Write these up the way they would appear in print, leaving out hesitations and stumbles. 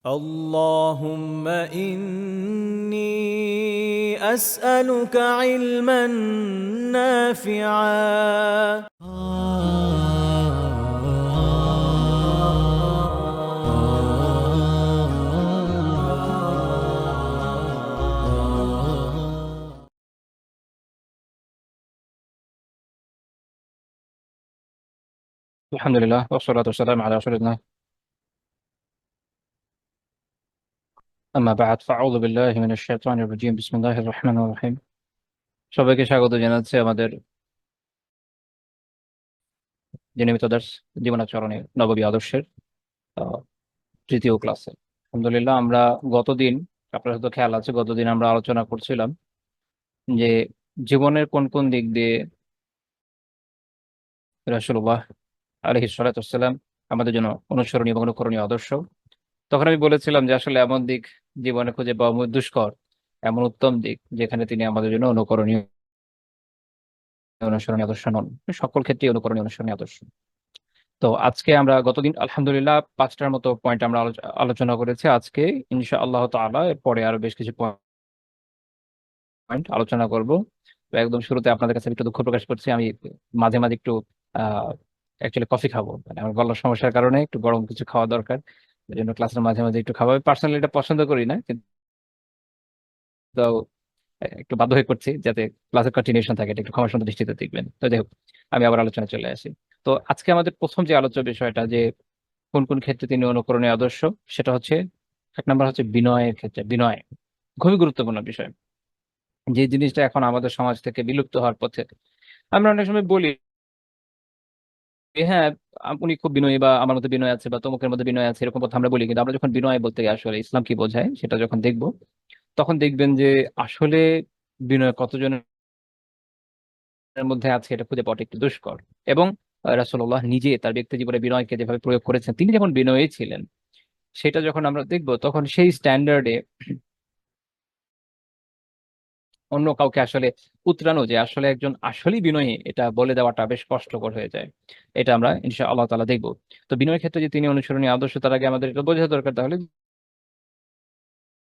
اللهم إني أسألك علما نافعا. الحمد لله والصلاة والسلام على رسول الله. أما بعد فأعوذ بالله من الشيطان الرجيم بسم الله الرحمن الرحيم. সবাইকে স্বাগত জানাচ্ছি আমাদের যে নিয়মিত দার্স জীবনাচরণে নববী আদর্শের আহ, তৃতীয় ক্লাসে। আলহামদুলিল্লাহ, আমরা গতদিন, আপনার হয়তো খেয়াল আছে, গতদিন আমরা আলোচনা করছিলাম যে জীবনের কোন কোন দিক দিয়ে রাসূলুল্লাহ আলাইহিস সালাতু ওয়াসসালাম আমাদের জন্য অনুসরণীয় এবং অনুকরণীয় আদর্শ। তখন আমি বলেছিলাম যে আসলে এমন দিক জীবনে খুঁজে পাওয়া দুষ্কর, এমন উত্তম দিক যেখানে তিনি আমাদের জন্য অনুকরণীয় অনুসরণীয় আদর্শ নন, সকল ক্ষেত্রে অনুকরণীয় অনুসরণীয় আদর্শ। তো আজকে আমরা গতদিন আলহামদুলিল্লাহ 5টার মতো পয়েন্ট আমরা আলোচনা করেছি। আজকে ইনশাআল্লাহ তাআলা এরপরে আরো বেশ কিছু পয়েন্ট আলোচনা করব। তো একদম শুরুতে আপনাদের কাছে একটু দুঃখ প্রকাশ করছি, আমি মাঝে মাঝে একটু আহ অ্যাকচুয়ালি কফি খাবো, মানে আমার গলার সমস্যার কারণে একটু গরম কিছু খাওয়া দরকার। এই জন্য ক্লাসের মাঝে মাঝে একটু খাওয়া, পার্সোনালি এটা পছন্দ করি না, কিন্তু একটু বাধ্য হয়ে করছি যাতে ক্লাসের কন্টিনিউশন থাকে। এটা একটু ক্ষমা সুন্দর দৃষ্টিতে দেখবেন। তো যাই হোক, আমি আবার আলোচনায় চলে আসি। তো আজকে আমাদের প্রথম যে আলোচ্য বিষয়টা, যে কোন কোন ক্ষেত্রে তিনি অনুকরণীয় আদর্শ, সেটা হচ্ছে এক নম্বর হচ্ছে বিনয়ের ক্ষেত্রে। বিনয় খুবই গুরুত্বপূর্ণ বিষয়, যে জিনিসটা এখন আমাদের সমাজ থেকে বিলুপ্ত হওয়ার পথে। আমরা অনেক সময় বলি হ্যাঁ, উনি খুব বিনয়ী, বা আমার মধ্যে বিনয় আছে, বা তমুকের মধ্যে বিনয় আছে, এরকম কথা আমরা বলি। কিন্তু আমরা যখন বিনয় বলতে গিয়ে আসলে ইসলাম কি বোঝায় সেটা যখন দেখব, তখন দেখবেন যে আসলে বিনয় কতজনের মধ্যে আছে এটা খুঁজে পাওয়াটা একটু দুষ্কর। এবং রাসূলুল্লাহ নিজে তার ব্যক্তি জীবনে বিনয়কে যেভাবে প্রয়োগ করেছেন, তিনি যেমন বিনয়ী ছিলেন, সেটা যখন আমরা দেখব তখন সেই স্ট্যান্ডার্ডে অন্য কাউকে আসলে উতরানো যে আসলে একজন আসলেই বিনয়ী, এটা বলে দেওয়াটা বেশ কষ্টকর হয়ে যায়। এটা আমরা ইনশাআল্লাহ তাআলা দেখব। তো বিনয়ের ক্ষেত্রে যে তিনি অনুসরণীয় আদর্শ, তার আগে আমাদের এটা বোঝা দরকার তাহলে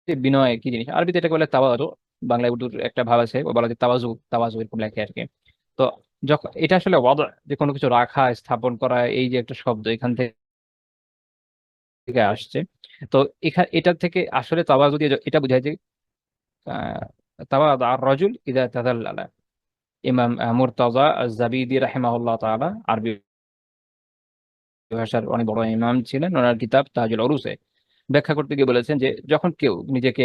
যে বিনয় কি জিনিস। আরবিতে এটাকে বলে তাওয়াদু, বাংলায় উর্দুর একটা ভাব আছে, ও বলা যায় তাওয়াজু। তাওয়াজু এরকম লেখে আর কি। তো যখন এটা আসলে ওয়াদা, যে কোনো কিছু রাখা, স্থাপন করা, এই যে একটা শব্দ এখান থেকে আসছে। তো এখানে এটা থেকে আসলে তাওয়াজু দিয়ে এটা বোঝায় যে তাওয়াদা আর রাজুল ইদা তাদাল্লালা। ইমাম মুরতাজা আজ-জাবিদি রাহিমাহুল্লাহ তাআলা আরবি ভাষার অনেক বড় ইমাম ছিলেন। ওনার কিতাব তাজুল উরুসে ব্যাখ্যা করতে গিয়ে বলেছেন যে যখন কেউ নিজেকে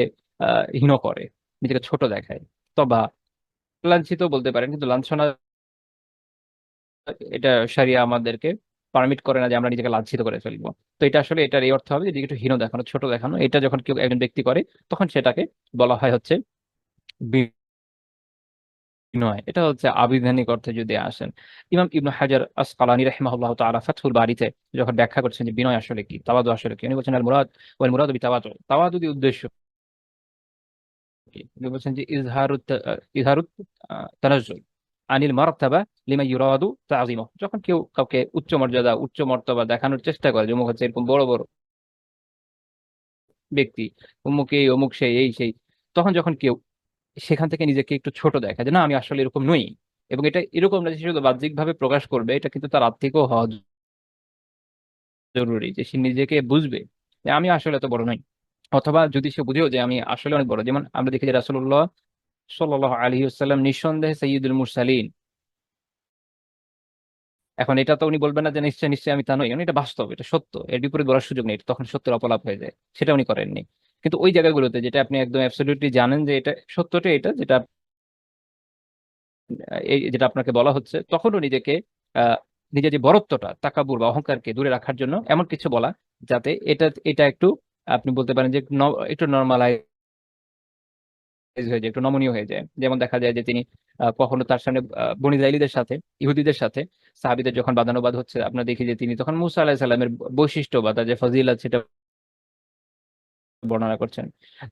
হীন করে, নিজেকে ছোট দেখায়, তবা লাঞ্ছিত বলতে পারেন, কিন্তু লাঞ্ছনা এটা শরিয়া আমাদেরকে পারমিট করে না যে আমরা নিজেকে লাঞ্ছিত করে ফেলবো। তো এটা আসলে এটার এই অর্থ হবে যে নিজেকে একটু হীন দেখানো, ছোট দেখানো। এটা যখন কেউ একজন ব্যক্তি করে, তখন সেটাকে বলা হয় হচ্ছে বিনয়। এটা হচ্ছে আবিধানিক অর্থে যদি আসেন, ইমাম ইবনু হাজার আসকালানী রাহিমাহুল্লাহ তাআলা ফাতহুল বারীতে যখন ব্যাখ্যা করছেন যে বিনয় আসলে কি, তাওয়াদু আসলে কি, উনি বলছেন আল মুরাদ ওয়াল মুরাদু বিতাওয়াদু। তাওয়াদু দিয়ে উদ্দেশ্য কি? উনি বলছেন যে ইজহারুত তানাজ্জুল আনিল মারতাবা লিমা ইউরাদু তাযিমু। যখন কেউ কাউকে উচ্চ মর্যাদা, উচ্চ মর্তবা দেখানোর চেষ্টা করে, যেমন হচ্ছে এরকম বড় বড় ব্যক্তি, অমুক এই অমুক সেই এই সেই, তখন যখন কেউ সেখান থেকে নিজেকে একটু ছোট দেখা, যে না আমি আসলে এরকম নই, এবং এটা এরকম না যে সে শুধু বাহ্যিক ভাবে প্রকাশ করবে, এটা কিন্তু তার আত্মিকও হওয়া জরুরি, যে সে নিজেকে বুঝবে যে আমি আসলে এত বড় নই। অথবা যদি সে বুঝেও যে আমি আসলে অনেক বড়, যেমন আমরা দেখি যে রাসূলুল্লাহ সাল্লাল্লাহু আলাইহি ওয়াসাল্লাম নিঃসন্দেহে সাইয়্যিদুল মুরসালিন। এখন এটা তো উনি বলবেন না যে নিশ্চয় নিশ্চয় আমি তা নই, মানে এটা বাস্তব, এটা সত্য, এর বিপরীত বলার সুযোগ নেই, এটা তখন সত্যের অপলাপ হয়ে যায়। সেটা উনি করেননি। কিন্তু ওই জায়গাগুলোতে যেটা আপনি একদম অ্যাবসলিউটলি জানেন যে এটা সত্যটা, এটা যেটা এই যেটা আপনাকে বলা হচ্ছে, তখনও নিজেকে আহ নিজের যে বড়ত্বটা, তাকাব্বুর বা অহংকারকে দূরে রাখার জন্য এমন কিছু বলা যাতে এটা এটা একটু আপনি বলতে পারেন যে একটু নর্মালাইজ হয়ে যায়, একটু নমনীয় হয়ে যায়। যেমন দেখা যায় যে তিনি কখনো তার সামনে বনী ইসরাঈলীদের সাথে, ইহুদিদের সাথে সাহাবীদের যখন বাদানুবাদ হচ্ছে, আপনারা দেখি যে তিনি তখন মুসা আলাইহিস সালামের বৈশিষ্ট্য বা তার যে ফজিলত সেটা বর্ণনা করছেন।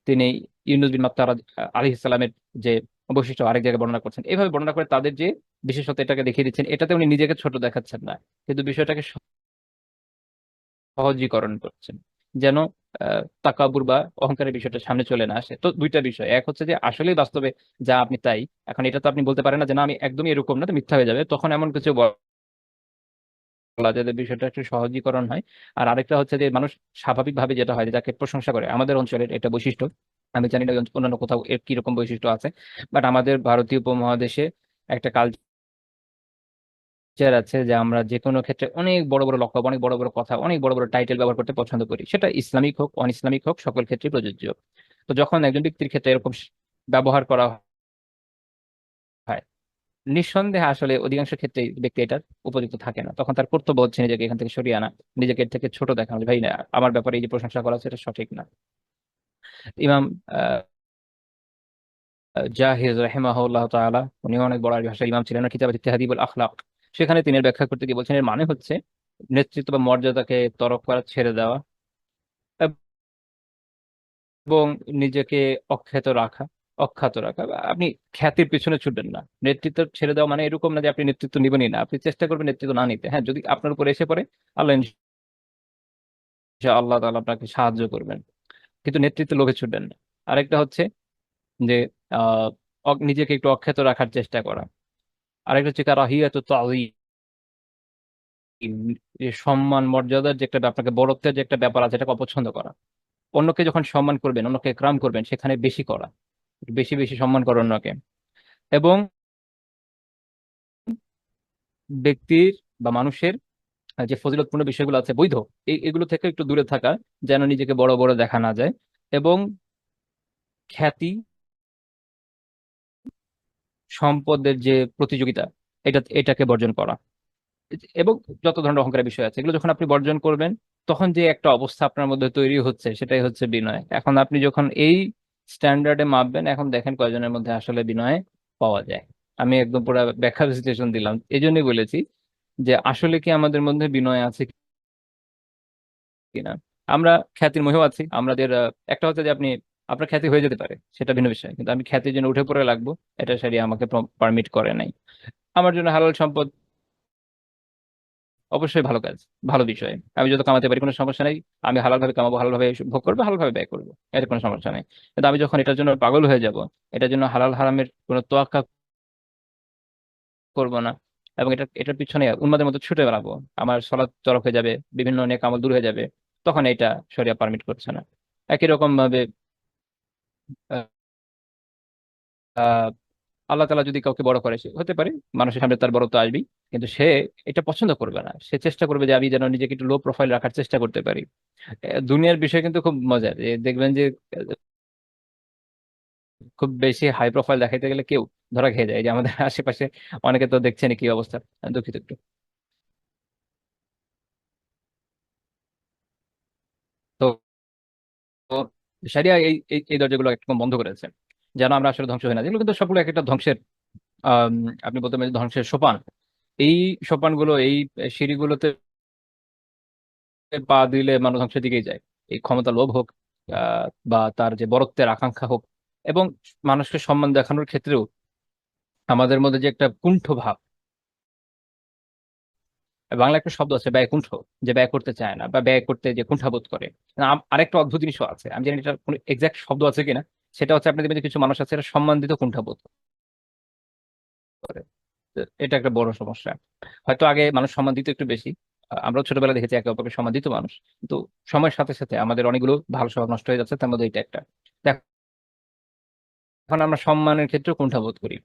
তিনি ইউনূস বিন মাত্তা আলাইহিস সালামের যে বৈশিষ্ট্য আরেক জায়গায় বর্ণনা করছেন। এইভাবে বর্ণনা করে তাদের যে বিশেষত্ব এটাকে দেখিয়ে দিচ্ছেন। এটাতে উনি নিজেকে ছোট দেখাচ্ছেন না, কিন্তু বিষয়টাকে সহজীকরণ করছেন, যেন তাকাব্বুর বা অহংকারের বিষয়টা সামনে চলে না আসে। তো দুইটা বিষয়, এক হচ্ছে যে আসলেই বাস্তবে যা আপনি তাই। এখন এটা তো আপনি বলতে পারেন না যে না আমি একদমই এরকম না, তো মিথ্যা হয়ে যাবে, তখন এমন কিছু বলা যায় যে বিষয়টা একটু সহজীকরণ হয়। আর আরেকটা হচ্ছে যে মানুষ স্বাভাবিকভাবে যেটা হয় যে যাকে প্রশংসা করে, আমাদের অঞ্চলের এটা বৈশিষ্ট্য, আমি জানি না অন্যান্য কোথাও এর কিরকম বৈশিষ্ট্য আছে, বাট আমাদের ভারতীয় উপমহাদেশে একটা কালচার আছে যে আমরা যে কোনো ক্ষেত্রে অনেক বড় বড় লক্ষ্য, অনেক বড় বড় কথা, অনেক বড় বড় টাইটেল ব্যবহার করতে পছন্দ করি, সেটা ইসলামিক হোক অন ইসলামিক হোক সকল ক্ষেত্রেই প্রযোজ্য। তো যখন একজন ব্যক্তির ক্ষেত্রে এরকম ব্যবহার করা হয়, নিঃসন্দেহে আসলে অধিকাংশ ক্ষেত্রে ব্যক্তি এটার উপযুক্ত থাকে না, তখন তার কর্তব্য হচ্ছে নিজেকে এখান থেকে সরিয়ে আনা, নিজেকে এর থেকে ছোট দেখানো, যে ভাই না আমার ব্যাপারে এই যে প্রশংসা করা হচ্ছে এটা সঠিক না। ইমাম জাহিজ রাহিমাহুল্লাহ তাআলা, উনি অনেক বড় আরবি ভাষার ইমাম ছিলেন, কিতাব তাহদিবুল আখলাক, সেখানে তিনি এর ব্যাখ্যা করতে গিয়ে বলছেন এর মানে হচ্ছে নেতৃত্ব বা মর্যাদাকে তরক করা, ছেড়ে দেওয়া, এবং নিজেকে অখ্যাত রাখা, অখ্যাত রাখা। বা আপনি খ্যাতির পিছনে ছুটবেন না। নেতৃত্ব ছেড়ে দেওয়া মানে এরকম না যে আপনি নেতৃত্ব নিবেনই না, আপনি চেষ্টা করবেন নেতৃত্ব না নিতে। হ্যাঁ, যদি আপনার উপর এসে পড়ে, আল্লাহ ইনশাআল্লাহ তাআলা আপনাকে সাহায্য করবেন, কিন্তু নেতৃত্ব লোভে ছুটবেন না। আরেকটা হচ্ছে যে আহ নিজেকে একটু অখ্যাত রাখার চেষ্টা করা। আরেকটা হচ্ছে কারাহিয়াতুত তাযীম, যে সম্মান মর্যাদার যে একটা আপনাকে বড়ত্বের যে একটা ব্যাপার আছে এটাকে অপছন্দ করা। অন্যকে যখন সম্মান করবেন, অন্যকে একরাম করবেন, সেখানে বেশি করা, একটু বেশি বেশি সম্মান করা অন্যকে। এবং ব্যক্তির বা মানুষের যে ফজিলতপূর্ণ বিষয়গুলো আছে বৈধ, এগুলো থেকে একটু দূরে থাকা, যেন নিজেকে বড় বড় দেখা না যায়। এবং খ্যাতি, সম্পদের যে প্রতিযোগিতা, এটাকে বর্জন করা। এবং যত ধরনের অহংকারের বিষয় আছে এগুলো যখন আপনি বর্জন করবেন, তখন যে একটা অবস্থা আপনার মধ্যে তৈরি হচ্ছে সেটাই হচ্ছে বিনয়। এখন আপনি যখন এই স্ট্যান্ডার্ডে মাপবেন, এখন দেখেন কয়জনের মধ্যে আসলে বিনয় পাওয়া যায়। আমি একদম পুরো ব্যাখ্যা বিশ্লেষণ দিলাম, এই জন্যই বলেছি যে আসলে কি আমাদের মধ্যে বিনয় আছে কিনা। আমরা খ্যাতির মোহেও আছি আমাদের। একটা হচ্ছে যে আপনার খ্যাতি হয়ে যেতে পারে, সেটা ভিন্ন বিষয়, কিন্তু আমি খ্যাতির জন্য উঠে পড়ে লাগবো, এটা সারিয়া আমাকে পারমিট করে নাই। আমার জন্য হালাল সম্পদ অবশ্যই ভালো কাজ, ভালো বিষয়, আমি যত কামাতে পারি কোনো সমস্যা নেই। আমি হালাল ভাবে কামাবো, হালাল ভাবে ভোগ করবো, হালাল ভাবে ব্যয় করবো, এর কোনো সমস্যা নেই। কিন্তু আমি যখন এটার জন্য পাগল হয়ে যাব, এটার জন্য হালাল হারামের কোনো তোয়াক্কা করবো না, এবং এটার পিছনে উন্মাদের মতো ছুটে বেড়াবো, আমার সলাৎ তরক হয়ে যাবে, বিভিন্ন নেক আমল দূর হয়ে যাবে, তখন এটা শরিয়া পারমিট করছে না। একই রকম ভাবে আহ আল্লাহ তালা যদি কাউকে বড় করে, সে হতে পারে মানুষের সামনে তার বড়ত্ব আসবেই, কিন্তু সে এটা পছন্দ করবে না, সে চেষ্টা করবে যে আমি যেন নিজেকে একটু লো প্রোফাইল রাখার চেষ্টা করতে পারি। দুনিয়ার বিষয় কিন্তু খুব মজার, যে দেখবেন যে খুব বেশি হাই প্রোফাইল দেখাইতে গেলে কেউ ধরা খেয়ে যায়। এই যে আমাদের আশেপাশে অনেকে তো দেখছেন কি অবস্থা, দুঃখিত একটু। তো তো সারিয়া এই এই এই দরজাগুলো একদম বন্ধ করেছে, যেন আমরা আসলে ধ্বংস হই না। যেগুলো কিন্তু সবগুলো এক একটা ধ্বংসের আহ আপনি বলতে পারেন ধ্বংসের সোপান। এই সোপানগুলো, এই সিঁড়িগুলোতে পা দিলে মানুষ ধ্বংসের দিকেই যায়। এই ক্ষমতা লোভ হোক, বা তার যে বড়ত্বের আকাঙ্ক্ষা হোক, এবং মানুষকে সম্মান দেখানোর ক্ষেত্রেও আমাদের মধ্যে যে একটা কুণ্ঠ ভাব, বাংলা একটা শব্দ আছে ব্যয়কুণ্ঠ, যে ব্যয় করতে চায় না বা ব্যয় করতে যে কুণ্ঠাবোধ করে। আরেকটা অদ্ভুত জিনিসও আছে, আমি জানি এটা কোনো এক্সাক্ট শব্দ আছে কিনা, সেটা হচ্ছে আপনি দেখবেন যে কিছু মানুষ আছে এরা সম্মান দিতে কুণ্ঠাবোধ করে। তো এটা একটা বড় সমস্যা। হয়তো আগে মানুষ সম্মান দিত একটু বেশি, আমরাও ছোটবেলায় দেখেছি একে অপরকে সম্মান দিত মানুষ, কিন্তু সময়ের সাথে সাথে আমাদের অনেকগুলো ভালো স্বভাব নষ্ট হয়ে যাচ্ছে, তার মধ্যে এটা একটা। এখন আমরা সম্মানের ক্ষেত্রে কুণ্ঠাবোধ করি।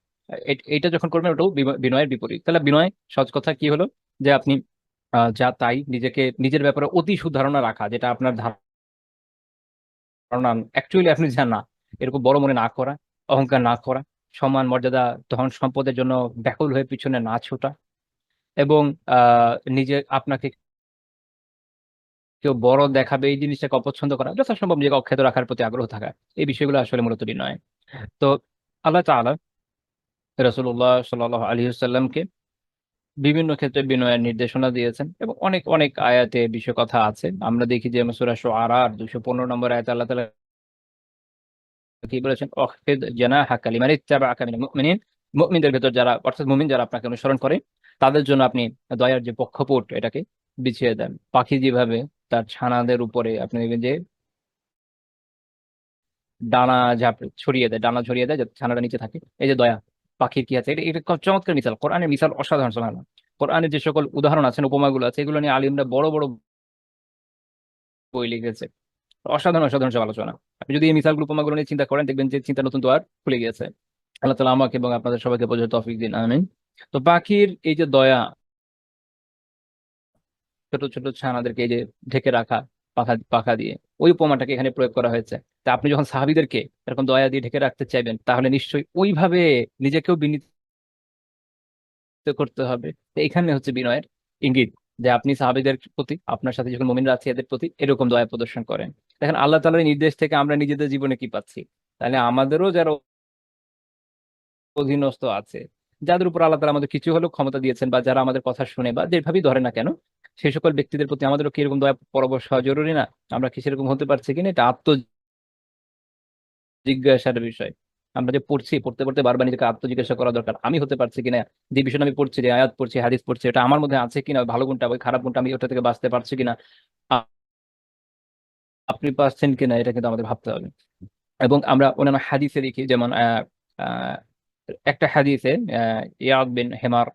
এইটা যখন করবেন ওটাও বিনয়ের বিপরীত। তাহলে বিনয় সহজ কথা কি হলো, যে আপনি যা তাই নিজেকে, নিজের ব্যাপারে অতি সুধারণা রাখা, যেটা আপনার ধারণা অ্যাকচুয়ালি আপনি যা না, এরকম বড় মনে না করা, অহংকার না করা, সম্মান মর্যাদা ধন সম্পদের জন্য ব্যাকুল হয়ে পিছনে না ছোটা, এবং নিজে আপনাকে কেউ বড় দেখাবে এই জিনিসটাকে অপছন্দ করা, যথাসম্ভব নিজেকে অখ্যাত রাখার প্রতি আগ্রহ থাকা, এই বিষয়গুলো আসলে মূলত বিনয়। তো আল্লাহ তাআলা রাসূলুল্লাহ সাল্লাল্লাহু আলাইহি ওয়াসাল্লামকে বিভিন্ন ক্ষেত্রে বিনয়ের নির্দেশনা দিয়েছেন, এবং অনেক অনেক আয়াতে বিষয় কথা আছে। আমরা দেখি যে সূরা শুআরা 215 নম্বর আয়াতে আল্লাহ তাআলা কি বলেছেন, অখফিদ জানাহাকা লিমান ইত্তাবাআকা মিনাল মুমিনিন, মুমিনদের ভেতর যারা, অর্থাৎ মুমিন যারা আপনাকে অনুসরণ করে, তাদের জন্য আপনি দয়ার যে বক্ষপট এটাকে বিছিয়ে দেন। পাখি যেভাবে তার ছানাদের উপরে, আপনি দেখবেন যে ডানা ছড়িয়ে দেয়, ডানা ছড়িয়ে দেয় যাতে ছানাটা নিচে থাকে। এই যে দয়া পাখির কি আছে, এটা এটা খুব চমৎকার মিসাল, কোরআনের মিসাল অসাধারণ। সুবহানাল্লাহ। কোরআনের যে সকল উদাহরণ আছেন, উপমাগুলো আছে, এগুলো নিয়ে আলিমরা বড় বড় বই লিখেছে। অসাধারণ অসাধারণ সব আলোচনা। আপনি যদি এই মিসালগুলো উপমাগুলো নিয়ে চিন্তা করেন, দেখবেন যে চিন্তা নতুন দ্বার খুলে গিয়েছে। আল্লাহ তাআলা আমাকে এবং আপনাদের সবাইকে বোঝার তৌফিক দিন, আমিন। তো পাখির এই যে দয়া, ছোট ছোট ছানাদেরকে এই যে ঢেকে রাখা পাখা পাখা দিয়ে, ওই উপমাটাকে এখানে প্রয়োগ করা হয়েছে। তা আপনি যখন সাহাবীদেরকে এরকম দয়া দিয়ে ঢেকে রাখতে চাইবেন, তাহলে নিশ্চয়ই ওইভাবে নিজেকেও বিনীত করতে হবে। তো এখানে হচ্ছে বিনয়ের ইঙ্গিত, যে আপনি সাহাবীদের প্রতি, আপনার সাথে যখন মুমিনরা আছে এদের প্রতি এরকম দয়া প্রদর্শন করেন। দেখেন আল্লাহ তাআলার নির্দেশ থেকে আমরা নিজেদের জীবনে কি পাচ্ছি। তাহলে আমাদেরও যারা অধীনস্থ আছে, যাদের উপর আল্লাহ তাআলা আমাদের কিছু হলেও ক্ষমতা দিয়েছেন, বা যারা আমাদের কথা শুনে বা যেভাবেই ধরে না কেন, সেই সকল ব্যক্তিদের প্রতি আমাদেরও কি এরকম দয়া পরবশ হওয়া জরুরি না? আমরা কি সেরকম হতে পারছি কিনা, এটা আত্মজিজ্ঞাসার বিষয়। আমরা যে পড়ছি, পড়তে পড়তে বারবার নিজেকে আত্মজিজ্ঞাসা করা দরকার, আমি হতে পারছি কিনা, যে বিষয়টা আমি পড়ছি, যে আয়াত পড়ছি, হাদিস পড়ছি, এটা আমার মধ্যে আছে কিনা, ভালো কোনটা ওই খারাপ কোনটা, আমি ওটা থেকে বাঁচতে পারছি কিনা, আ- আপনি পারছেন কিনা, এটা কিন্তু আমাদের ভাবতে হবে। এবং আমরা অন্যান্য হাদিসে দেখি, যেমন আহ, একটা হাদিসে ইয়াদ বিন হেমার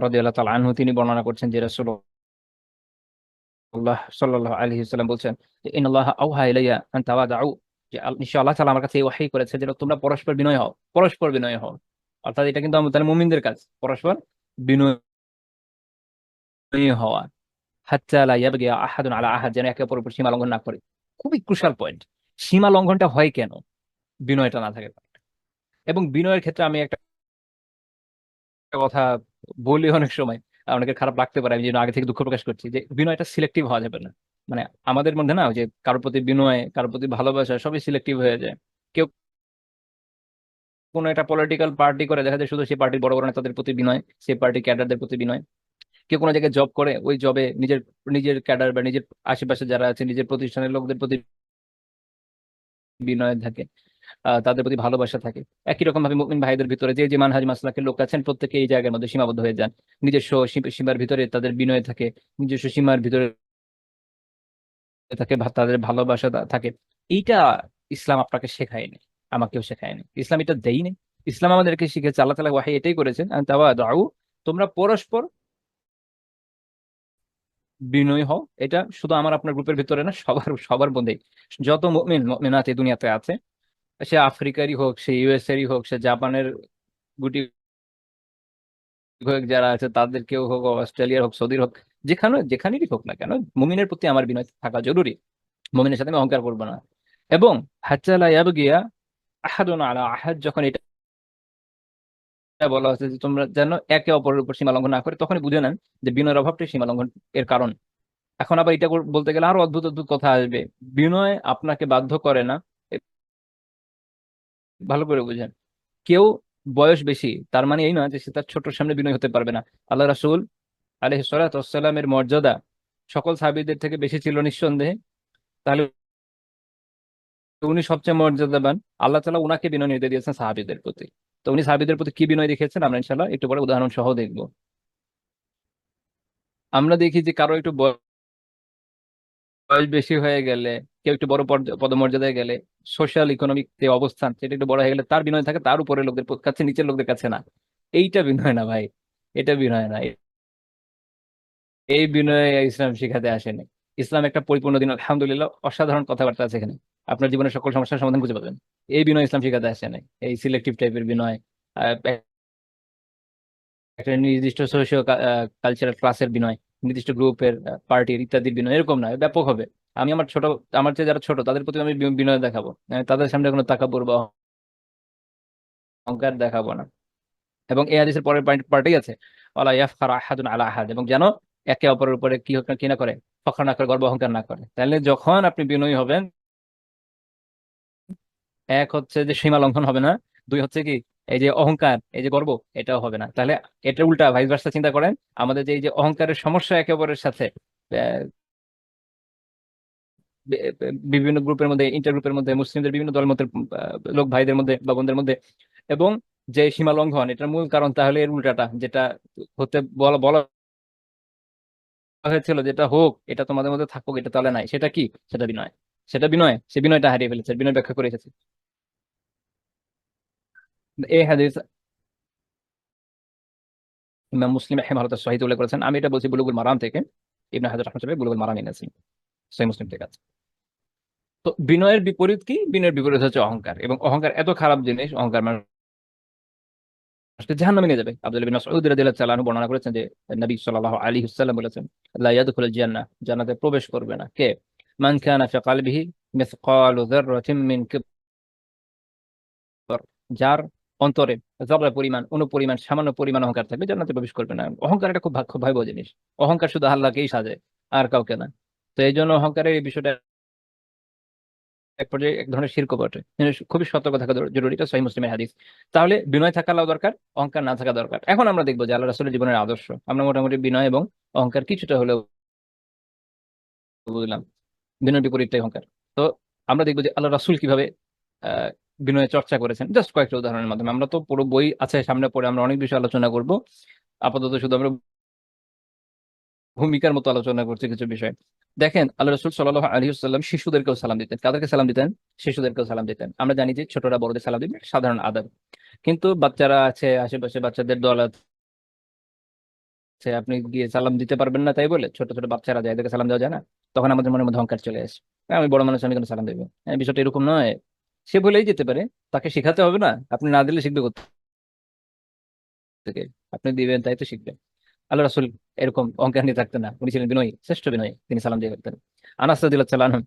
রাদিয়াল্লাহু তাআলা আনহু তিনি বর্ণনা করছেন যে রাসূলুল্লাহ সাল্লাল্লাহু আলাইহি ওয়াসাল্লাম বলছেন যে ইন্নাল্লাহা আওহা ইলাইয়া আন তাওয়াদাউ, যে নিশ্চয়ই আল্লাহ তাআলা আমার কাছে এই ওহী করেছে যে তোমরা পরস্পর বিনয় হও, পরস্পর বিনয় হও। অর্থাৎ এটা কিন্তু আমাদের মুমিনদের কাজ, পরস্পর বিনয়ী হওয়া। হাত্তা লা ইয়াবগিয়া আহাদুন আলা আহাদ, যেন একে অপরের উপর সীমা লঙ্ঘন না করে। খুবই ক্রুশাল পয়েন্ট। সীমা লঙ্ঘনটা হয় কেন? বিনয়টা না থাকে। এবং বিনয়ের ক্ষেত্রে আমি একটা কথা বলি অনেক সময়, অনেকের খারাপ লাগতে পারে, আমি যেন আগে থেকে দুঃখ প্রকাশ করছি, যে বিনয়টা সিলেক্টিভ হওয়া যাবে না। মানে আমাদের মধ্যে না, ওই যে কারোর প্রতি বিনয়, কারোর প্রতি ভালোবাসা সবই সিলেক্টিভ হয়ে যায়। কেউ কোনো একটা পলিটিক্যাল পার্টি করে, দেখা যায় শুধু সেই পার্টির বড় বড় নেতাদের প্রতি বিনয়, সেই পার্টির ক্যাডারদের প্রতি বিনয়। কেউ কোনো জায়গায় জব করে, ওই জবে নিজের নিজের ক্যাডার বা নিজের আশেপাশে যারা আছে, নিজের প্রতিষ্ঠানের লোকদের প্রতি বিনয় থাকে, তাদের প্রতি ভালোবাসা থাকে। একই রকম ভাবে মুমিন ভাইদের ভিতরে যে যে মানহাজ মাসলাকের লোক আছেন, প্রত্যেকে এই জায়গার মধ্যে সীমাবদ্ধ হয়ে যান। নিজস্ব সীমার ভিতরে তাদের বিনয় থাকে, নিজস্ব সীমার ভিতরে থাকে তাদের ভালোবাসা থাকে। এইটা ইসলাম আপনাকে শেখায়নি, আমাকেও শেখায়নি, ইসলাম এটা দেয়নি। ইসলাম আমাদেরকে শিখেছে, আল্লাহ তাআলা ওয়াহি এটাই করেছেন, আন তাওয়াদাউ, তোমরা পরস্পর বিনয়ী হও। এটা শুধু আমার আপনার গ্রুপের ভিতরে না, সবার সবার মধ্যেই। যত মুমিন মুমিনাত এই দুনিয়াতে আছে, সে আফ্রিকারই হোক, সে ইউএস এরই হোক, সে জাপানের গুটি যারা আছে তাদের কেউ হোক, অস্ট্রেলিয়ার হোক, সৌদির হোক, যেখানে যেখানেরই হোক না কেন, মুমিনের প্রতি আমার বিনয় থাকা জরুরি। মুমিনের সাথে আমি অহংকার করবো না। এবং হাত্তা লা ইয়াবগিয়া আহাদুন আলা আহাদ, যখন এটা বলা হচ্ছে যে তোমরা যেন একে অপরের উপর সীমা লঙ্ঘন না করে, তখনই বুঝে নেন যে বিনয়ের অভাবটাই সীমা লঙ্ঘন এর কারণ। এখন আবার এটা বলতে গেলে আরো অদ্ভুত অদ্ভুত কথা আসবে। বিনয় আপনাকে বাধ্য করে না, এ, ভালো করে বুঝেন। কেউ বয়স বেশি তার মানে এই নয় যে সে তার ছোটর সামনে বিনয় হতে পারবে না। আল্লাহ রাসূল আলাইহিস সালাতু ওয়াস সালামের মর্যাদা সকল সাহাবীদের থেকে বেশি ছিল নিঃসন্দেহে। তাহলে উনি সবচেয়ে মর্যাদাবান। আল্লাহ তাআলা উনাকে বিনয় নির্দেশ দিয়েছেন সাহাবীদের প্রতি। তো উনি সাহাবীদের প্রতি কি বিনয় দেখিয়েছেন, আমরা ইনশাআল্লাহ একটু পরে উদাহরণ সহ দেখবো। আমরা দেখি যে কারো একটু বয়স বেশি হয়ে গেলে, কেউ একটু বড় পদমর্যাদায় গেলে, সোশ্যাল ইকোনমিক যে অবস্থান সেটা একটু বড় হয়ে গেলে, তার বিনয় থাকে তার উপরে লোকদের কাছে, নিচের লোকদের কাছে না। এইটা বিনয় না ভাই, এটা বিনয় না। এই বিনয় ইসলাম শিখাতে আসেনি। ইসলাম একটা পরিপূর্ণ দিন, আলহামদুলিল্লাহ, অসাধারণ কথাবার্তা আছে এখানে। আপনার জীবনের সকল সমস্যার সমাধান খুঁজে পাবেন। এই বিনয় ইসলাম শিখাতে আসে নাই, এই সিলেক্টিভ টাইপের বিনয়। আহ, একটা নির্দিষ্ট সোশিও কালচারাল ক্লাসের বিনয়, নির্দিষ্ট গ্রুপের, পার্টির ইত্যাদির বিনয়, এরকম নয়, ব্যাপক হবে। আমি আমার ছোট, আমার চেয়ে যারা ছোট তাদের প্রতি আমি বিনয় দেখাবো, আমি তাদের সামনে কোনো তাকাব্বুর বা অহংকার দেখাবো না। এবং এই হাদিসের পরের পার্টেই আছে, ওয়ালা ইয়াফখার আহাদুন আলা আহাদ, এবং যেন একে অপরের উপরে কি না করে, ফখর না করে, গর্ব অহংকার না করে। তাহলে যখন আপনি বিনয়ী হবেন, এক হচ্ছে যে সীমা লঙ্ঘন হবে না, দুই হচ্ছে কি, এই যে অহংকার, এই যে গর্ব, এটাও হবে না। তাহলে এটা উল্টা ভাইস ভার্সা চিন্তা করেন, আমাদের যে এই যে অহংকারের সমস্যা একে অপরের সাথে, আহ, বিভিন্ন গ্রুপের মধ্যে, ইন্টার গ্রুপের মধ্যে, মুসলিমদের বিভিন্ন দলের মধ্যে, লোক ভাইদের মধ্যে বা বোনদের মধ্যে, এবং যে সীমা লঙ্ঘন, এটার মূল কারণ তাহলে এর উল্টাটা, যেটা হতে বলা বলা হয়েছিল, যেটা হোক, এটা তোমাদের মধ্যে থাকুক, এটা তাহলে নাই, সেটা কি? সেটা বিনয়। সেটা বিনয়, সে বিনয়টা হারিয়ে ফেলেছে, বিনয় ব্যাখ্যা করে এসেছে। এই হাদিস ইমাম মুসলিম রাহিমাহুল্লাহ সহিহ উল্লেখ করেছেন। আমি এটা বলছি বুলুগুল মারাম থেকে, ইবনে হাজার রাহমাতুল্লাহ বুলুগুল মারাম এনেছেন সহিহ মুসলিম থেকে আছে। তো বিনয়ের বিপরীত কি? বিনয়ের বিপরীত হচ্ছে অহংকার, এবং অহংকার এত খারাপ জিনিস, অহংকার মানুষকে জাহান্নামে নিয়ে যাবে। আব্দুল্লাহ বিন মাসউদ রাদিয়াল্লাহু তাআলা আনহু বর্ণনা করেছেন যে নবী সাল্লাল্লাহু আলাইহি ওয়াসাল্লাম বলেছেন, লা ইয়াদখুলুল জান্নাহ, জান্নাতে প্রবেশ করবে না কে? মান কানা ফি কলবিহি মিসকালু যাররাতিন মিন কিবর, যার অন্তরে যারা পরিমাণ, অনুপরিমাণ, সামান্য পরিমাণ অহংকার থাকবে, জান্নাতে প্রবেশ করবে না। অহংকার এটা খুব ভয়াবহ জিনিস। অহংকার শুধু আল্লাহকেই সাজে, আর কাউকে না। তো এই জন্য অহংকারের এই বিষয়টা এক পর্যায়ে এক ধরনের শিরকও বটে। খুবই সতর্ক থাকা জরুরি, এটা সহিহ মুসলিমের হাদিস। তাহলে বিনয় থাকা দরকার, অহংকার না থাকা দরকার। এখন আমরা দেখবো যে আল্লাহ রাসূলের জীবনের আদর্শ, আমরা মোটামুটি বিনয় এবং অহংকার কিছুটা হলেও বুঝলাম, বিনয় বিপরীতটাই অহংকার। তো আমরা দেখবো যে আল্লাহ রাসূল কিভাবে আহ বিনয়ের চর্চা করেছেন, জাস্ট কয়েকটা উদাহরণের মাধ্যমে। আমরা তো পুরো বই আছে সামনে পড়ে, আমরা অনেক বিষয় আলোচনা করব। আপাতত শুধু আমরা ভূমিকার মতো আলোচনা করছি কিছু বিষয়। দেখেন, আল্লাহ রাসূল সাল্লাল্লাহু আলাইহি ওয়াসাল্লাম শিশুদেরকেও সালাম দিতেন। কাদেরকে সালাম দিতেন? শিশুদেরকেও সালাম দিতেন। আমরা জানি যে ছোটরা বড়দের সালাম দিবেন, সাধারণ আদব। কিন্তু বাচ্চারা আছে আশেপাশে, বাচ্চাদের দল আছে, আপনি গিয়ে সালাম দিতে পারবেন না তাই বলে ছোট ছোট বাচ্চারা যায়, এদেরকে সালাম দেওয়া যায় না? তখন আমাদের মনের মধ্যে অহংকার চলে আসে, আমি বড় মানুষ, আমি কেন সালাম দেবো? হ্যাঁ, বিষয়টা এরকম নয়। সে ভুলেই যেতে পারে, তাকে শেখাতে হবে না? আপনি না দিলে শিখবে থেকে, আপনি দিবেন তাই তো শিখবে। আল্লাহ রাসূল এরকম অহংকার নিয়ে থাকতেন না, উনি ছিলেন বিনয়ী, শ্রেষ্ঠ বিনয়ী, তিনি সালাম দিয়ে করতেন। আনাস রাদিয়াল্লাহু তাআলা আনহু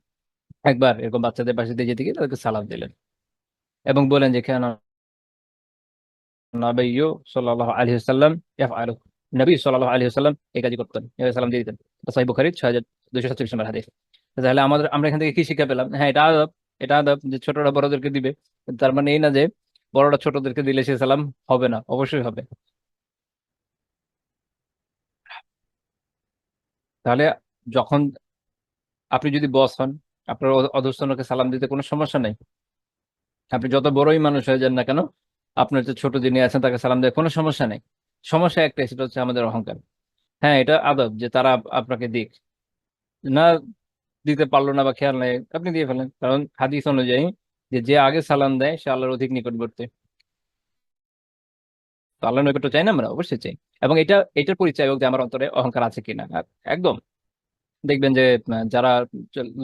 একবার এরকম বাচ্চাদের পাশে দিয়ে যেতে গিয়ে তাদেরকে সালাম দিলেন এবং বলেন যে কেন নবী সাল্লাল্লাহু আলাইহি ওয়াসাল্লাম ইয়াফআলু, নবী সাল্লাল্লাহু আলাইহি ওয়াসাল্লাম এই কাজই করতেন, এভাবে সালাম দিয়ে দিতেন। এটা সহিহ বুখারী 6247 নম্বর হাদিস। তাহলে আমরা এখান থেকে কি শিক্ষা পেলাম? হ্যাঁ, এটা আদব, এটা আদব যে ছোটরা বড়দেরকে দিবে। কিন্তু তার মানে এই না যে বড়রা ছোটদেরকে দিলে সে সালাম হবে না, অবশ্যই হবে। তাহলে যখন আপনি যদি বস হন, আপনার অধস্তনকে সালাম দিতে কোনো সমস্যা নাই। আপনি যত বড়ই মানুষ হয়ে যান না কেন, আপনার যে ছোট যিনি আছেন তাকে সালাম দেয় কোনো সমস্যা নেই। সমস্যা একটাই, সেটা হচ্ছে আমাদের অহংকার। হ্যাঁ, এটা আদব যে তারা আপনাকে দিক, না দিতে পারলো না বা খেয়াল নেই, আপনি দিয়ে ফেলেন। কারণ হাদিস অনুযায়ী যে যে আগে সালাম দেয় সে আল্লাহর অধিক নিকটবর্তী। তো আল্লাহর নৈকট্য চাই না? আমরা অবশ্যই চাই। এবং এটার পরিচয় হোক যে আমার অন্তরে অহংকার আছে কিনা। আর একদম দেখবেন যে যারা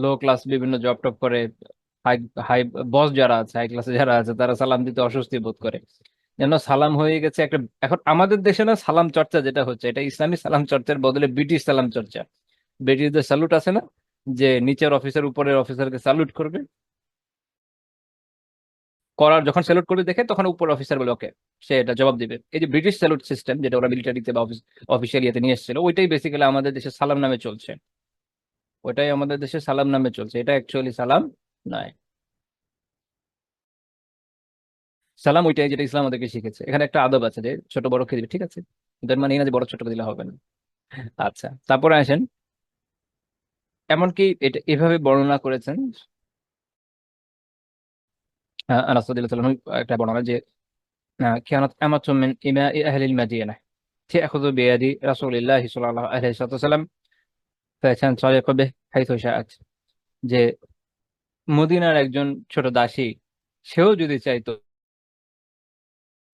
লো ক্লাস বিভিন্ন জব টপ করে, হাই হাই বস যারা আছে, হাই ক্লাসে যারা আছে, তারা সালাম দিতে অস্বস্তি বোধ করে, যেন সালাম হয়ে গেছে একটা। এখন আমাদের দেশে না সালাম চর্চা যেটা হচ্ছে, এটা ইসলামী সালাম চর্চার বদলে ব্রিটিশ সালাম চর্চা। ব্রিটিশদের স্যালুট আছে না, যে নিচের অফিসার উপরের অফিসারকে স্যালুট করবে, করার যখন স্যালুট করবে দেখে তখন উপর অফিসার বলে ওকে, সে এটা জবাব দিবে। এই যে ব্রিটিশ স্যালুট সিস্টেম, যেটা ওরা মিলিটারিতে বা অফিসিয়াল ইয়েতে নিয়ে এসেছিল, ওইটাই বেসিক্যালি আমাদের দেশে সালাম নামে চলছে। ওইটাই আমাদের দেশে সালাম নামে চলছে, এটা অ্যাকচুয়ালি সালাম নয়। সালাম ওইটাই যেটা ইসলাম আমাদেরকে শিখেছে। এখানে একটা আদব আছে যে ছোট বড়কে দিবে, ঠিক আছে, কিন্তু এর মানে এই না যে বড় ছোটকে দিলে হবে না। আচ্ছা, তারপরে আসেন, এমনকি এটা এভাবে বর্ণনা করেছেন আনাস রাদিয়াল্লাহু তাআলা আনহু, একটা বর্ণনা যে كانت أمة من إماء أهل المدينة تأخذ بيد رسول الله صلى الله عليه وسلم فتنطلق به حيث شاءت। যে মদিনার একজন ছোট দাসী, সেও যদি চাইতো,